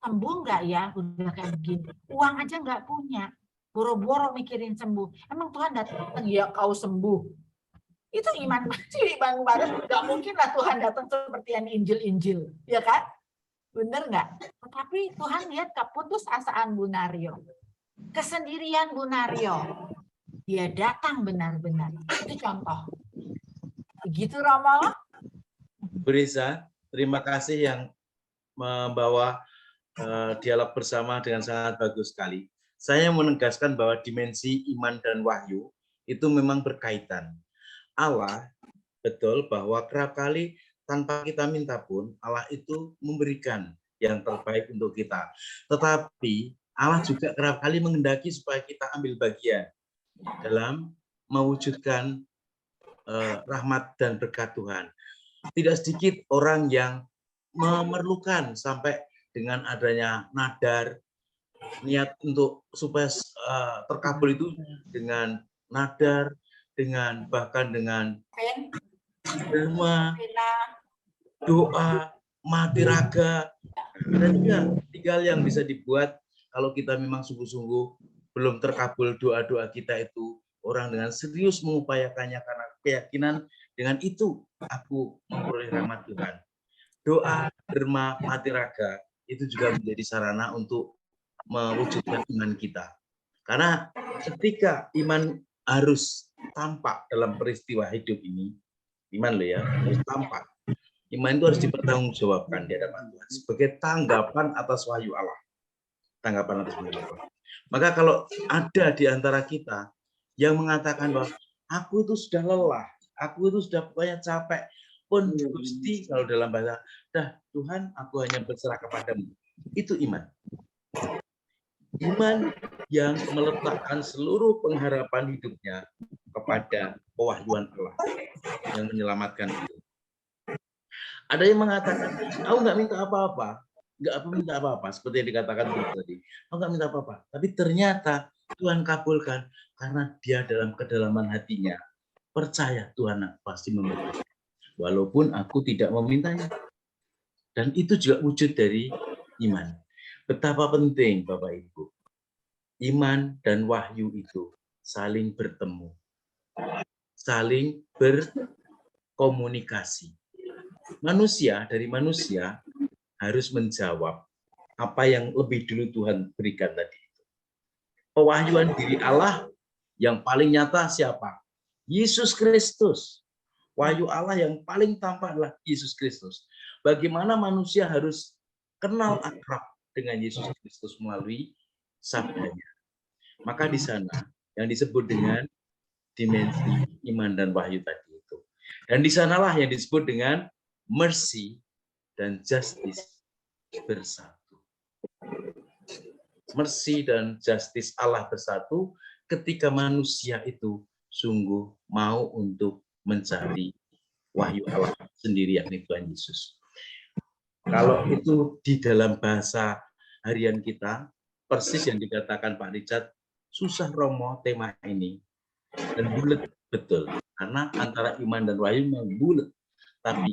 Sembuh nggak ya? Udah kayak begini. Uang aja nggak punya. Boro-boro mikirin sembuh. Emang Tuhan datang, ya kau sembuh. Itu iman banget. Gak mungkin lah Tuhan datang seperti yang Injil-Injil. Ya kan? Bener nggak? Tetapi Tuhan lihat keputusasaan Bu Nario. Kesendirian Bu Nario. Dia datang benar-benar. Itu contoh. Begitu Romo. Bu Risa, terima kasih yang membawa dialog bersama dengan sangat bagus sekali. Saya menegaskan bahwa dimensi iman dan wahyu itu memang berkaitan. Allah betul bahwa kerap kali tanpa kita minta pun Allah itu memberikan yang terbaik untuk kita. Tetapi Allah juga kerap kali menghendaki supaya kita ambil bagian dalam mewujudkan rahmat dan berkat Tuhan. Tidak sedikit orang yang memerlukan sampai dengan adanya nadar, niat untuk supaya terkabul itu dengan nadar, dengan bahkan dengan doa, mati raga, dan juga tinggal yang bisa dibuat kalau kita memang sungguh-sungguh belum terkabul doa-doa kita itu, orang dengan serius mengupayakannya karena keyakinan dengan itu aku memperoleh rahmat Tuhan. Doa, derma, mati raga itu juga menjadi sarana untuk mewujudkan iman kita. Karena ketika iman harus tampak dalam peristiwa hidup ini, Iman loh ya, harus tampak. Iman itu harus dipertanggungjawabkan di hadapan Tuhan sebagai tanggapan atas wahyu Allah. Tanggapan atas wahyu Allah. Maka kalau ada di antara kita yang mengatakan bahwa aku itu sudah lelah, aku itu sudah pokoknya capek, pun Gusti, kalau dalam bahasa, dah Tuhan, aku hanya berserah kepadamu. Itu iman. Iman yang meletakkan seluruh pengharapan hidupnya kepada pewahyuan Allah yang menyelamatkan itu. Ada yang mengatakan, aku nggak minta apa-apa, nggak minta apa-apa, seperti yang dikatakan tadi. Aku nggak minta apa-apa, tapi ternyata Tuhan kabulkan karena dia dalam kedalaman hatinya percaya Tuhan pasti memberi, walaupun aku tidak memintanya. Dan itu juga wujud dari iman. Betapa penting Bapak Ibu, iman dan wahyu itu saling bertemu, saling berkomunikasi. Manusia dari manusia harus menjawab apa yang lebih dulu Tuhan berikan tadi. Pewahyuan diri Allah yang paling nyata siapa? Yesus Kristus. Wahyu Allah yang paling tampak adalah Yesus Kristus. Bagaimana manusia harus kenal akrab dengan Yesus Kristus melalui sabdanya. Maka di sana yang disebut dengan dimensi iman dan wahyu tadi itu. Dan di sanalah yang disebut dengan mercy dan justice bersatu. Mercy dan justice Allah bersatu ketika manusia itu sungguh mau untuk mencari wahyu Allah sendiri, yakni Tuhan Yesus. Kalau itu di dalam bahasa harian kita, persis yang dikatakan Pak Richard, susah romo tema ini. Dan bulat betul. Karena antara iman dan wahyu memang bulat. Tapi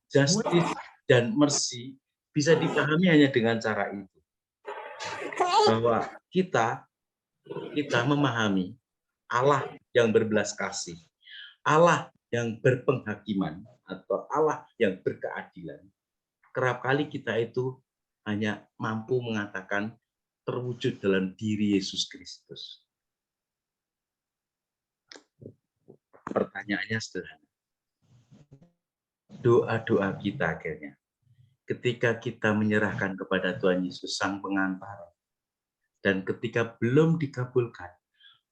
justice dan mercy bisa dipahami hanya dengan cara itu. Bahwa kita memahami Allah yang berbelas kasih, Allah yang berpenghakiman, atau Allah yang berkeadilan. Kerap kali kita itu hanya mampu mengatakan terwujud dalam diri Yesus Kristus. Pertanyaannya sederhana. Doa-doa kita akhirnya, ketika kita menyerahkan kepada Tuhan Yesus Sang Pengantara, dan ketika belum dikabulkan,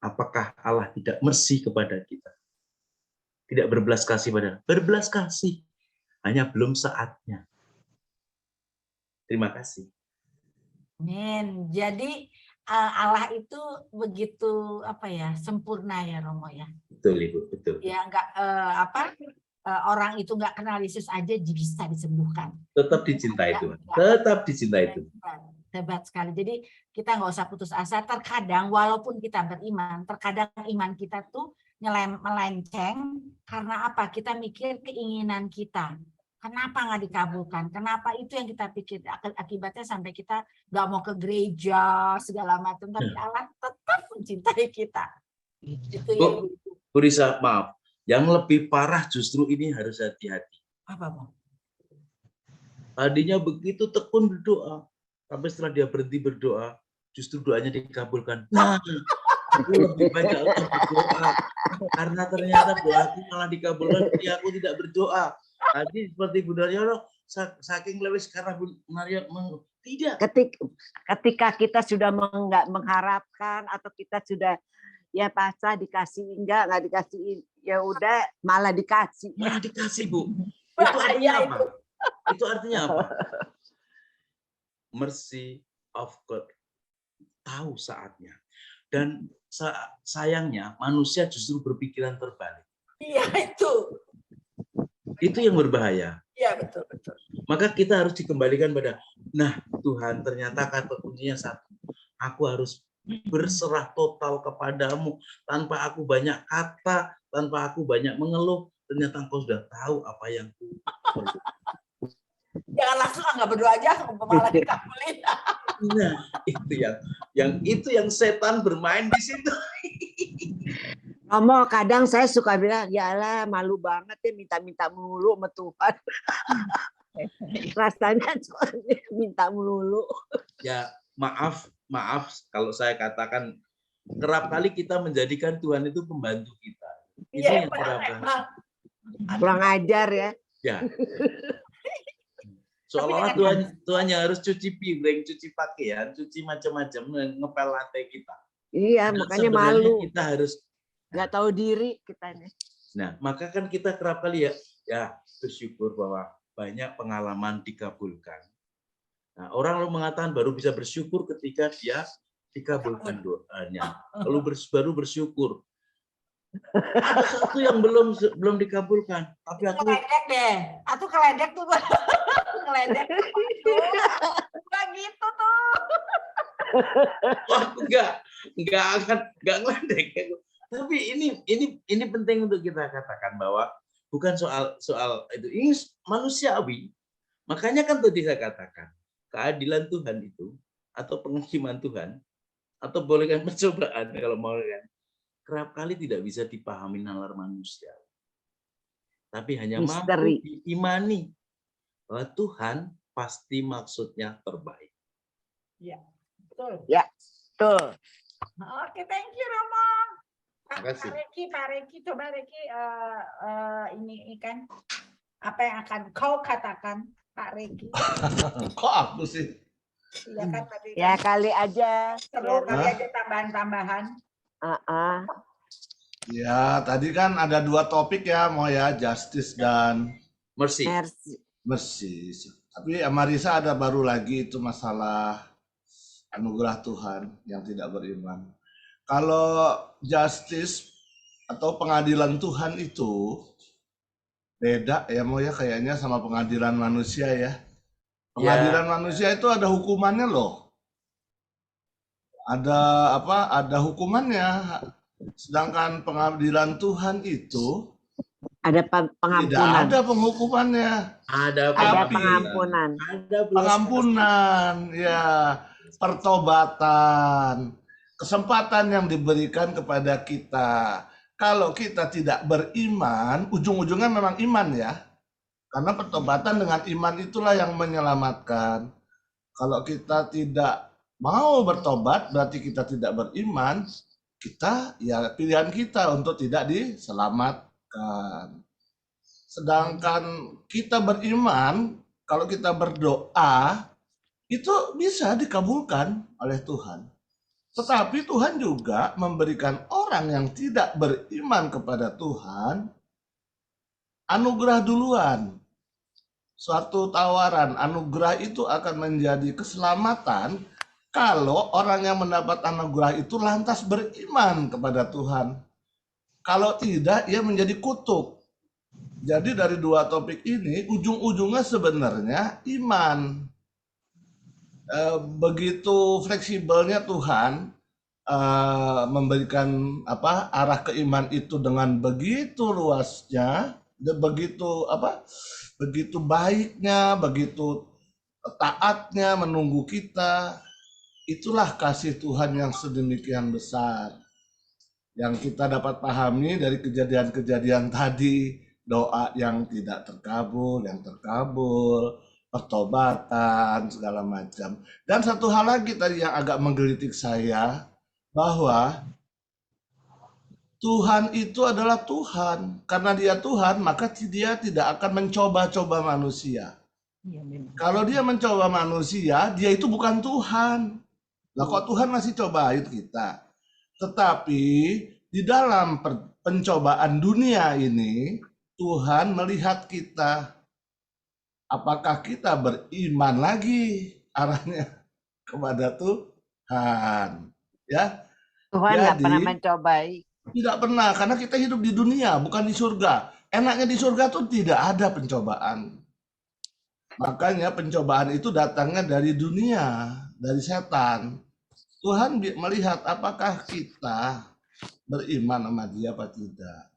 apakah Allah tidak mercy kepada kita? Tidak berbelas kasih pada, berbelas kasih, hanya belum saatnya. Terima kasih. Amin. Jadi Allah itu begitu sempurna ya Romo ya. Betul Ibu, betul. Ya enggak orang itu enggak kenal Yesus aja bisa disembuhkan. Tetap dicintai Tuhan. Tetap dicintai Tuhan. Hebat sekali. Jadi kita nggak usah putus asa. Terkadang walaupun kita beriman, terkadang iman kita tuh melenceng karena apa? Kita mikir keinginan kita. Kenapa nggak dikabulkan? Kenapa itu yang kita pikir? Akibatnya sampai kita nggak mau ke gereja segala macam. Tapi Allah tetap mencintai kita. Itu ya. Bu Risa, maaf. Yang lebih parah justru ini harus hati-hati. Apa, Bang? Tadinya begitu tekun berdoa. Sampai setelah dia berhenti berdoa, justru doanya dikabulkan. Nah, aku lebih banyak berdoa. Karena ternyata doaku malah dikabulkan, jadi aku tidak berdoa. Tadi seperti Bu Daryono, saking lewis karena Bu Daryono tidak. Ketika kita sudah nggak mengharapkan atau kita sudah ya pasrah dikasih nggak dikasih ya udah malah dikasih. Malah dikasih Bu. Itu artinya apa? Itu artinya apa? Mercy of God, tahu saatnya. Dan sayangnya manusia justru berpikiran terbalik. Iya itu. Itu yang berbahaya. Iya betul. Maka kita harus dikembalikan pada, nah Tuhan ternyata kata kuncinya satu. Aku harus berserah total kepadamu tanpa aku banyak kata, tanpa aku banyak mengeluh. Ternyata engkau sudah tahu apa yang ku perlu. Jangan langsung nggak berdoa aja, malah dikabulin. Nah, itu yang setan bermain di situ. Romo, kadang saya suka bilang, ya Allah malu banget ya minta-minta melulu sama Tuhan. Rasanya minta melulu. Ya, maaf kalau saya katakan kerap kali kita menjadikan Tuhan itu pembantu kita. Itu yang kerap kali. Kurang ajar ya. Ya. Seolah-olah Tuhan yang harus cuci piring, cuci pakaian, cuci macam-macam, ngepel lantai kita. Iya, Nah, makanya sebenarnya malu. kita harus nggak tahu diri kita nih. Nah, maka kan kita kerap kali ya bersyukur bahwa banyak pengalaman dikabulkan. Nah, orang lalu mengatakan baru bisa bersyukur ketika dia dikabulkan doanya. Lalu baru bersyukur. Ada satu yang belum dikabulkan, tapi aku keledek deh. Aku keledek tuh. Ngeledek enggak gitu tuh. Wah, enggak akan ngeledek. Tapi ini penting untuk kita katakan bahwa bukan soal itu. Ini manusiawi. Makanya kan tadi saya katakan keadilan Tuhan itu atau penghakiman Tuhan atau boleh kan percobaan kalau mau kan kerap kali tidak bisa dipahami nalar manusia. Tapi hanya mampu diimani bahwa Tuhan pasti maksudnya terbaik. Ya, betul. Ya, betul. Oke, thank you Romo. Pak Reki, coba Reki ini kan apa yang akan kau katakan, Pak Reki? Kok aku sih? Iya kan tadi. Ya kali aja. Seru kali aja tambahan-tambahan. Ya, tadi kan ada 2 topik ya, mau ya, justice dan mercy. Tapi Marisa ada baru lagi itu masalah anugerah Tuhan yang tidak beriman. Kalau justice atau pengadilan Tuhan itu beda ya mau ya kayaknya sama pengadilan manusia ya. Pengadilan manusia itu ada hukumannya loh. Ada hukumannya. Sedangkan pengadilan Tuhan itu ada pengampunan. Tidak ada penghukumannya. Ada pengampunan. Ada pengampunan, ya, pertobatan, kesempatan yang diberikan kepada kita. Kalau kita tidak beriman, ujung-ujungnya memang iman ya. Karena pertobatan dengan iman itulah yang menyelamatkan. Kalau kita tidak mau bertobat, berarti kita tidak beriman. Kita ya pilihan kita untuk tidak diselamatkan. Sedangkan kita beriman, kalau kita berdoa itu bisa dikabulkan oleh Tuhan. Tetapi Tuhan juga memberikan orang yang tidak beriman kepada Tuhan anugerah duluan. Suatu tawaran, anugerah itu akan menjadi keselamatan kalau orang yang mendapat anugerah itu lantas beriman kepada Tuhan. Kalau tidak, ia menjadi kutuk. Jadi dari 2 topik ini, ujung-ujungnya sebenarnya iman. Begitu fleksibelnya Tuhan memberikan arah keiman itu dengan begitu luasnya, begitu baiknya, begitu taatnya menunggu kita. Itulah kasih Tuhan yang sedemikian besar yang kita dapat pahami dari kejadian-kejadian tadi, doa yang tidak terkabul, yang terkabul, pertobatan, segala macam. Dan satu hal lagi tadi yang agak menggelitik saya, bahwa Tuhan itu adalah Tuhan. Karena dia Tuhan, maka dia tidak akan mencoba-coba manusia. Kalau dia mencoba manusia, dia itu bukan Tuhan. Lah kok Tuhan masih cobain kita? Tetapi di dalam pencobaan dunia ini, Tuhan melihat kita. Apakah kita beriman lagi arahnya kepada Tuhan? Ya. Tuhan nggak pernah mencobai. Tidak pernah, karena kita hidup di dunia, bukan di surga. Enaknya di surga tuh tidak ada pencobaan. Makanya pencobaan itu datangnya dari dunia, dari setan. Tuhan melihat apakah kita beriman sama dia apa tidak.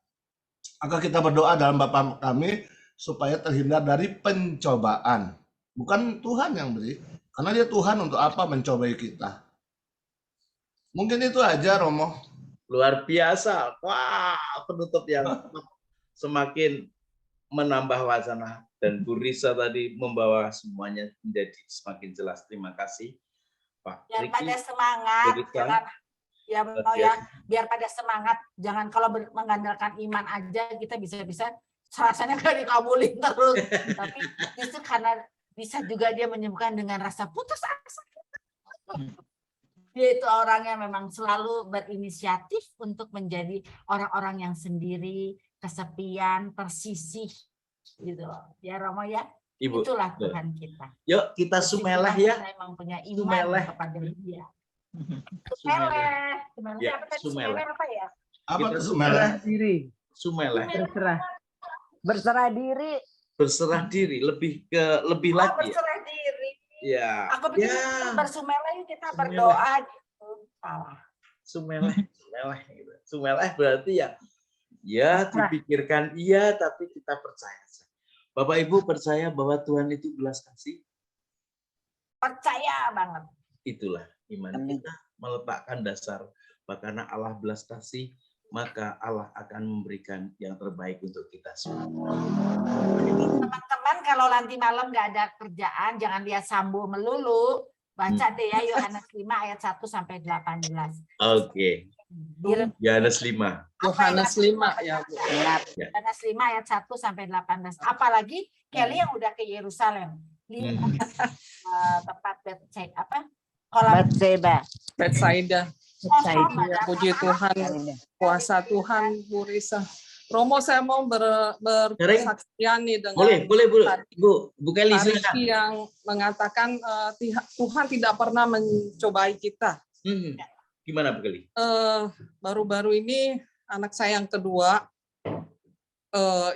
Maka kita berdoa dalam Bapa kami supaya terhindar dari pencobaan. Bukan Tuhan yang beri, karena dia Tuhan untuk apa mencobai kita. Mungkin itu aja Romo. Luar biasa. Wah, penutup yang semakin menambah wacana. Dan Bu Risa tadi membawa semuanya menjadi semakin jelas. Terima kasih. Pak Biar Riki, pada semangat, jangan, biar pada semangat. Jangan kalau mengandalkan iman aja kita bisa rasanya gak dikabulin terus. Tapi justru karena bisa juga dia menyembuhkan dengan rasa putus asa. Dia itu orang yang memang selalu berinisiatif untuk menjadi orang-orang yang sendiri, kesepian, tersisih gitu loh. Ya Romo ya. Ibu. Itulah Tuhan kita. Yuk kita sumeleh ya. Kita memang punya iman Sumeleh. kepada Dia. Sumeleh. Sumeleh. Ya, Apa tadi? sumeleh. Sumeleh apa ya? Apa Kita tuh sumeleh? Berserah diri. Sumeleh. Berserah diri. Berserah diri, lebih Oh, lagi. Ya. berserah diri. Ya. Aku pikir Ya. bersumeleh kita Sumeleh. berdoa gitu. Salah. Sumeleh gitu. Sumeleh berarti ya dipikirkan iya tapi kita percaya. Bapak Ibu percaya bahwa Tuhan itu belas kasih? Percaya banget. Itulah iman kita meletakkan dasar bahwa karena Allah belas kasih, maka Allah akan memberikan yang terbaik untuk kita semua. Jadi teman-teman kalau nanti malam nggak ada kerjaan, jangan lihat Sambo melulu. Baca deh ya Yohanes 5 ayat 1 sampai 18. Oke. Yohanes 5. Yohanes 5 ya Bu. Yohanes 5 ayat 1 sampai 18. Apalagi Kelly yang udah ke Yerusalem. Tempat Batseba. Betsaida. Ya, puji Tuhan, kuasa Tuhan, Bu Risa. Romo, saya mau bersaksian nih dengan Boleh Bu Kelly silakan. yang mengatakan Tuhan tidak pernah mencobai kita. Gimana Bu Kelly? Baru-baru ini anak saya yang kedua,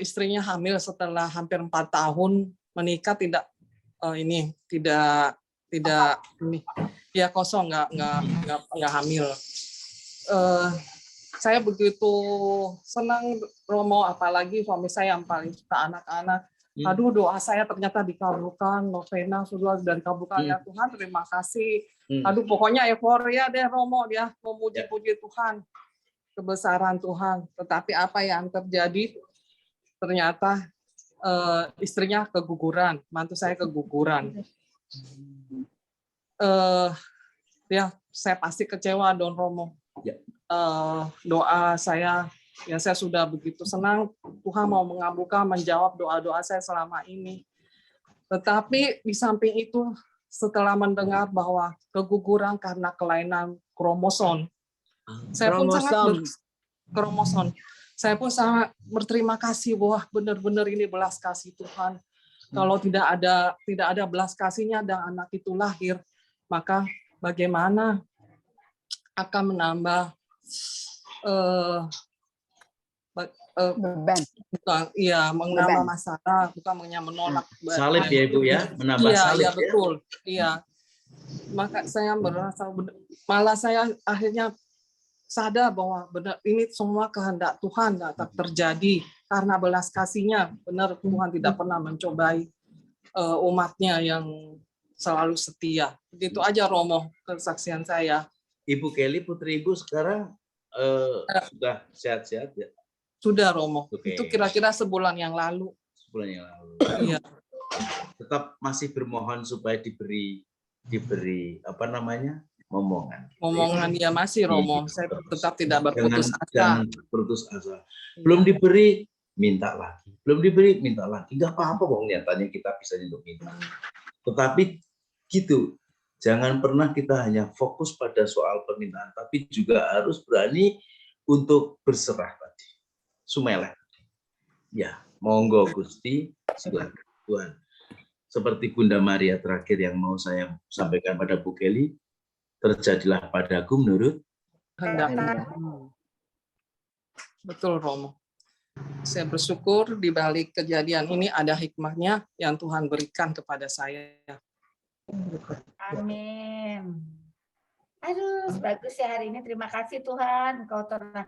istrinya hamil setelah hampir 4 tahun menikah, tidak kosong, nggak hamil. Saya begitu senang Romo, apalagi suami saya yang paling suka anak-anak. Aduh, doa saya ternyata dikabulkan, novena sudah dikabulkan ya Tuhan, terima kasih. Aduh, pokoknya euforia deh Romo, dia memuji-puji Tuhan, kebesaran Tuhan. Tetapi apa yang terjadi? Ternyata istrinya keguguran, mantu saya keguguran. Ya, saya pasti kecewa Don Romo. Doa saya, ya saya sudah begitu senang Tuhan mau mengabulkan, menjawab doa-doa saya selama ini. Tetapi di samping itu, setelah mendengar bahwa keguguran karena kelainan kromosom, saya pun sangat berterima kasih bahwa benar-benar ini belas kasih Tuhan. Kalau tidak ada belas kasihnya dan anak itu lahir, maka bagaimana akan menambah beban. Menambah masalah, bukan menolak. Salib ya Ibu ya, menambah salib. Iya betul. Iya. Maka saya merasa malah saya akhirnya sadar bahwa benar ini semua kehendak Tuhan tak terjadi karena belas kasihnya. Benar Tuhan tidak pernah mencobai umatnya yang selalu setia. Begitu aja Romo kesaksian saya. Ibu Kelly, putri Ibu sekarang sudah sehat-sehat ya? Sudah Romo. Oke. Itu kira-kira sebulan yang lalu. Sebulan yang lalu. Iya. Tetap masih bermohon supaya diberi momongan Ya masih Romo. Saya tetap tidak berputus asa. Jangan berputus asa. Belum diberi, minta lagi. Belum diberi, minta lagi. Enggak apa-apa kok nyatanya kita bisa untuk minta. Tetapi gitu. Jangan pernah kita hanya fokus pada soal permintaan, tapi juga harus berani untuk berserah tadi. Sumeleh. Ya, monggo Gusti, silakan Tuhan. Seperti Bunda Maria terakhir yang mau saya sampaikan pada Bu Kelly, terjadilah padaku menurut kehendak. Betul Romo. Saya bersyukur di balik kejadian ini ada hikmahnya yang Tuhan berikan kepada saya. Amin. Aduh, bagus ya hari ini. Terima kasih Tuhan, Engkau telah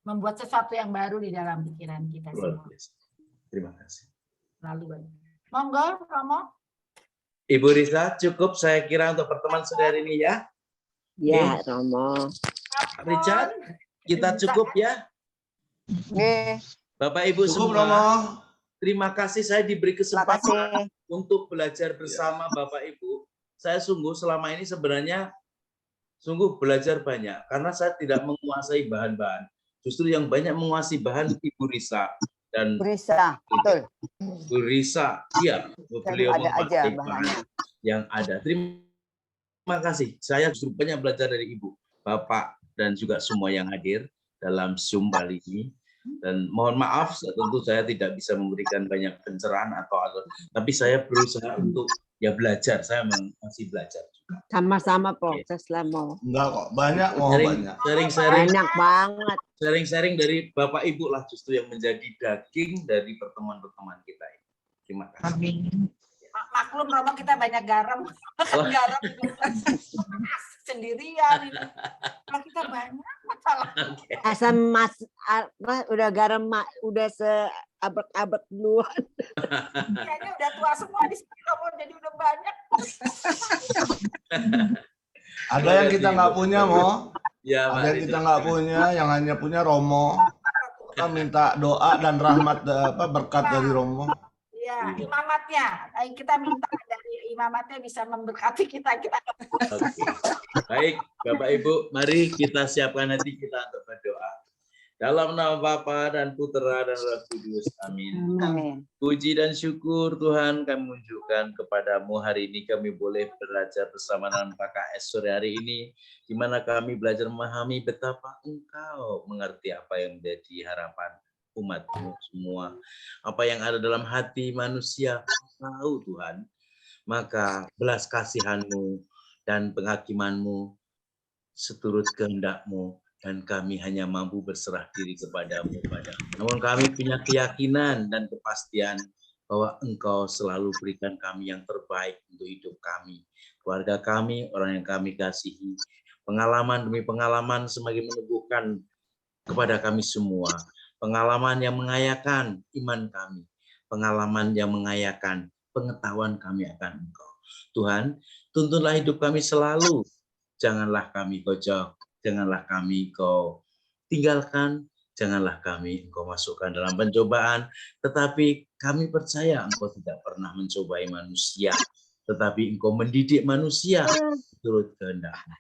membuat sesuatu yang baru di dalam pikiran kita semua. Terima kasih. Lalu, monggo, Romo. Ibu Risa, cukup saya kira untuk pertemuan sore hari ini ya. Ya, Romo. Richard, kita cukup ya. Bapak Ibu Cukup, semua, Romo. terima kasih saya diberi kesempatan untuk belajar bersama Bapak Ibu. Saya sungguh selama ini sebenarnya sungguh belajar banyak karena saya tidak menguasai bahan-bahan. Justru yang banyak menguasai bahan Ibu Risa. dan Bu Risa, betul. Bu Risa, iya, beliau ada aja memakai bahannya. bahan yang ada. Terima kasih. Saya justru banyak belajar dari Ibu, Bapak, dan juga semua yang hadir dalam Zoom kali ini. Dan mohon maaf, tentu saya tidak bisa memberikan banyak pencerahan tapi saya berusaha untuk ya belajar. Saya memang masih belajar juga. Sama-sama proses lah mau. Enggak kok, banyak banyak. Sharing-sharing. Banyak banget. Sharing-sharing dari Bapak Ibu lah justru yang menjadi daging dari pertemuan-pertemuan kita ini. Terima kasih. Amin. Maklum Romo kita banyak garam. Garam sendirian. Kalau kita banyak masalah. Asam udah garam udah seabek-abek duluan. Kayaknya udah tua semua di sini Romo, jadi udah banyak. Ada yang kita nggak punya, Mo. Ya, ada yang kita nggak punya, yang hanya punya Romo. Kita minta doa dan rahmat berkat dari Romo. Ya, imamatnya. Kita minta dari imamatnya bisa memberkati kita. Oke. Baik, Bapak Ibu, mari kita siapkan hati kita untuk berdoa. Dalam nama Bapa dan Putera dan Roh Kudus. Amin. Amin. Puji dan syukur Tuhan kami menunjukkan kepadamu hari ini kami boleh belajar bersama dengan KKS sore hari ini, di mana kami belajar memahami betapa Engkau mengerti apa yang menjadi harapan umatmu semua. Apa yang ada dalam hati manusia, tahu Tuhan. Maka belas kasihan-Mu dan penghakiman-Mu seturut kehendak-Mu. Dan kami hanya mampu berserah diri kepadamu. Namun kami punya keyakinan dan kepastian bahwa Engkau selalu berikan kami yang terbaik untuk hidup kami, keluarga kami, orang yang kami kasihi. Pengalaman demi pengalaman semakin meneguhkan kepada kami semua. Pengalaman yang mengayakan iman kami. Pengalaman yang mengayakan pengetahuan kami akan Engkau. Tuhan, tuntunlah hidup kami selalu. Janganlah kami Kau jauh. Janganlah kami Kau tinggalkan, janganlah kami Engkau masukkan dalam pencobaan, tetapi kami percaya Engkau tidak pernah mencobai manusia, tetapi Engkau mendidik manusia turut kehendak-Mu.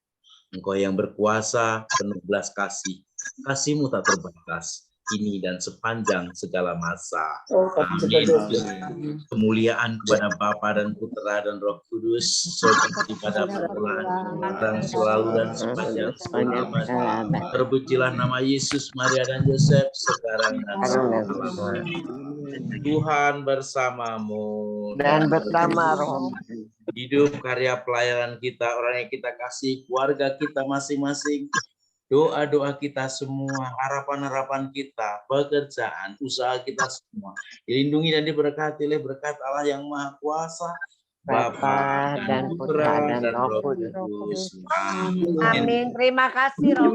Engkau yang berkuasa, penuh belas kasih, kasih-Mu tak terbatas, kini dan sepanjang segala masa. Amin. Kemuliaan kepada Bapa dan Putera dan Roh Kudus seperti pada permulaan, sekarang, selalu dan sepanjang selama. Terpujilah nama Yesus, Maria dan Yosef sekarang dan selamanya. Tuhan bersamamu Dan bersama Roh. Hidup karya pelayanan kita, orang yang kita kasih, keluarga kita masing-masing. Doa-doa kita semua, harapan-harapan kita, pekerjaan, usaha kita semua dilindungi dan diberkati oleh berkat Allah yang Maha Kuasa, Bapa dan Putra dan Roh Kudus. Amin. Terima kasih Roh.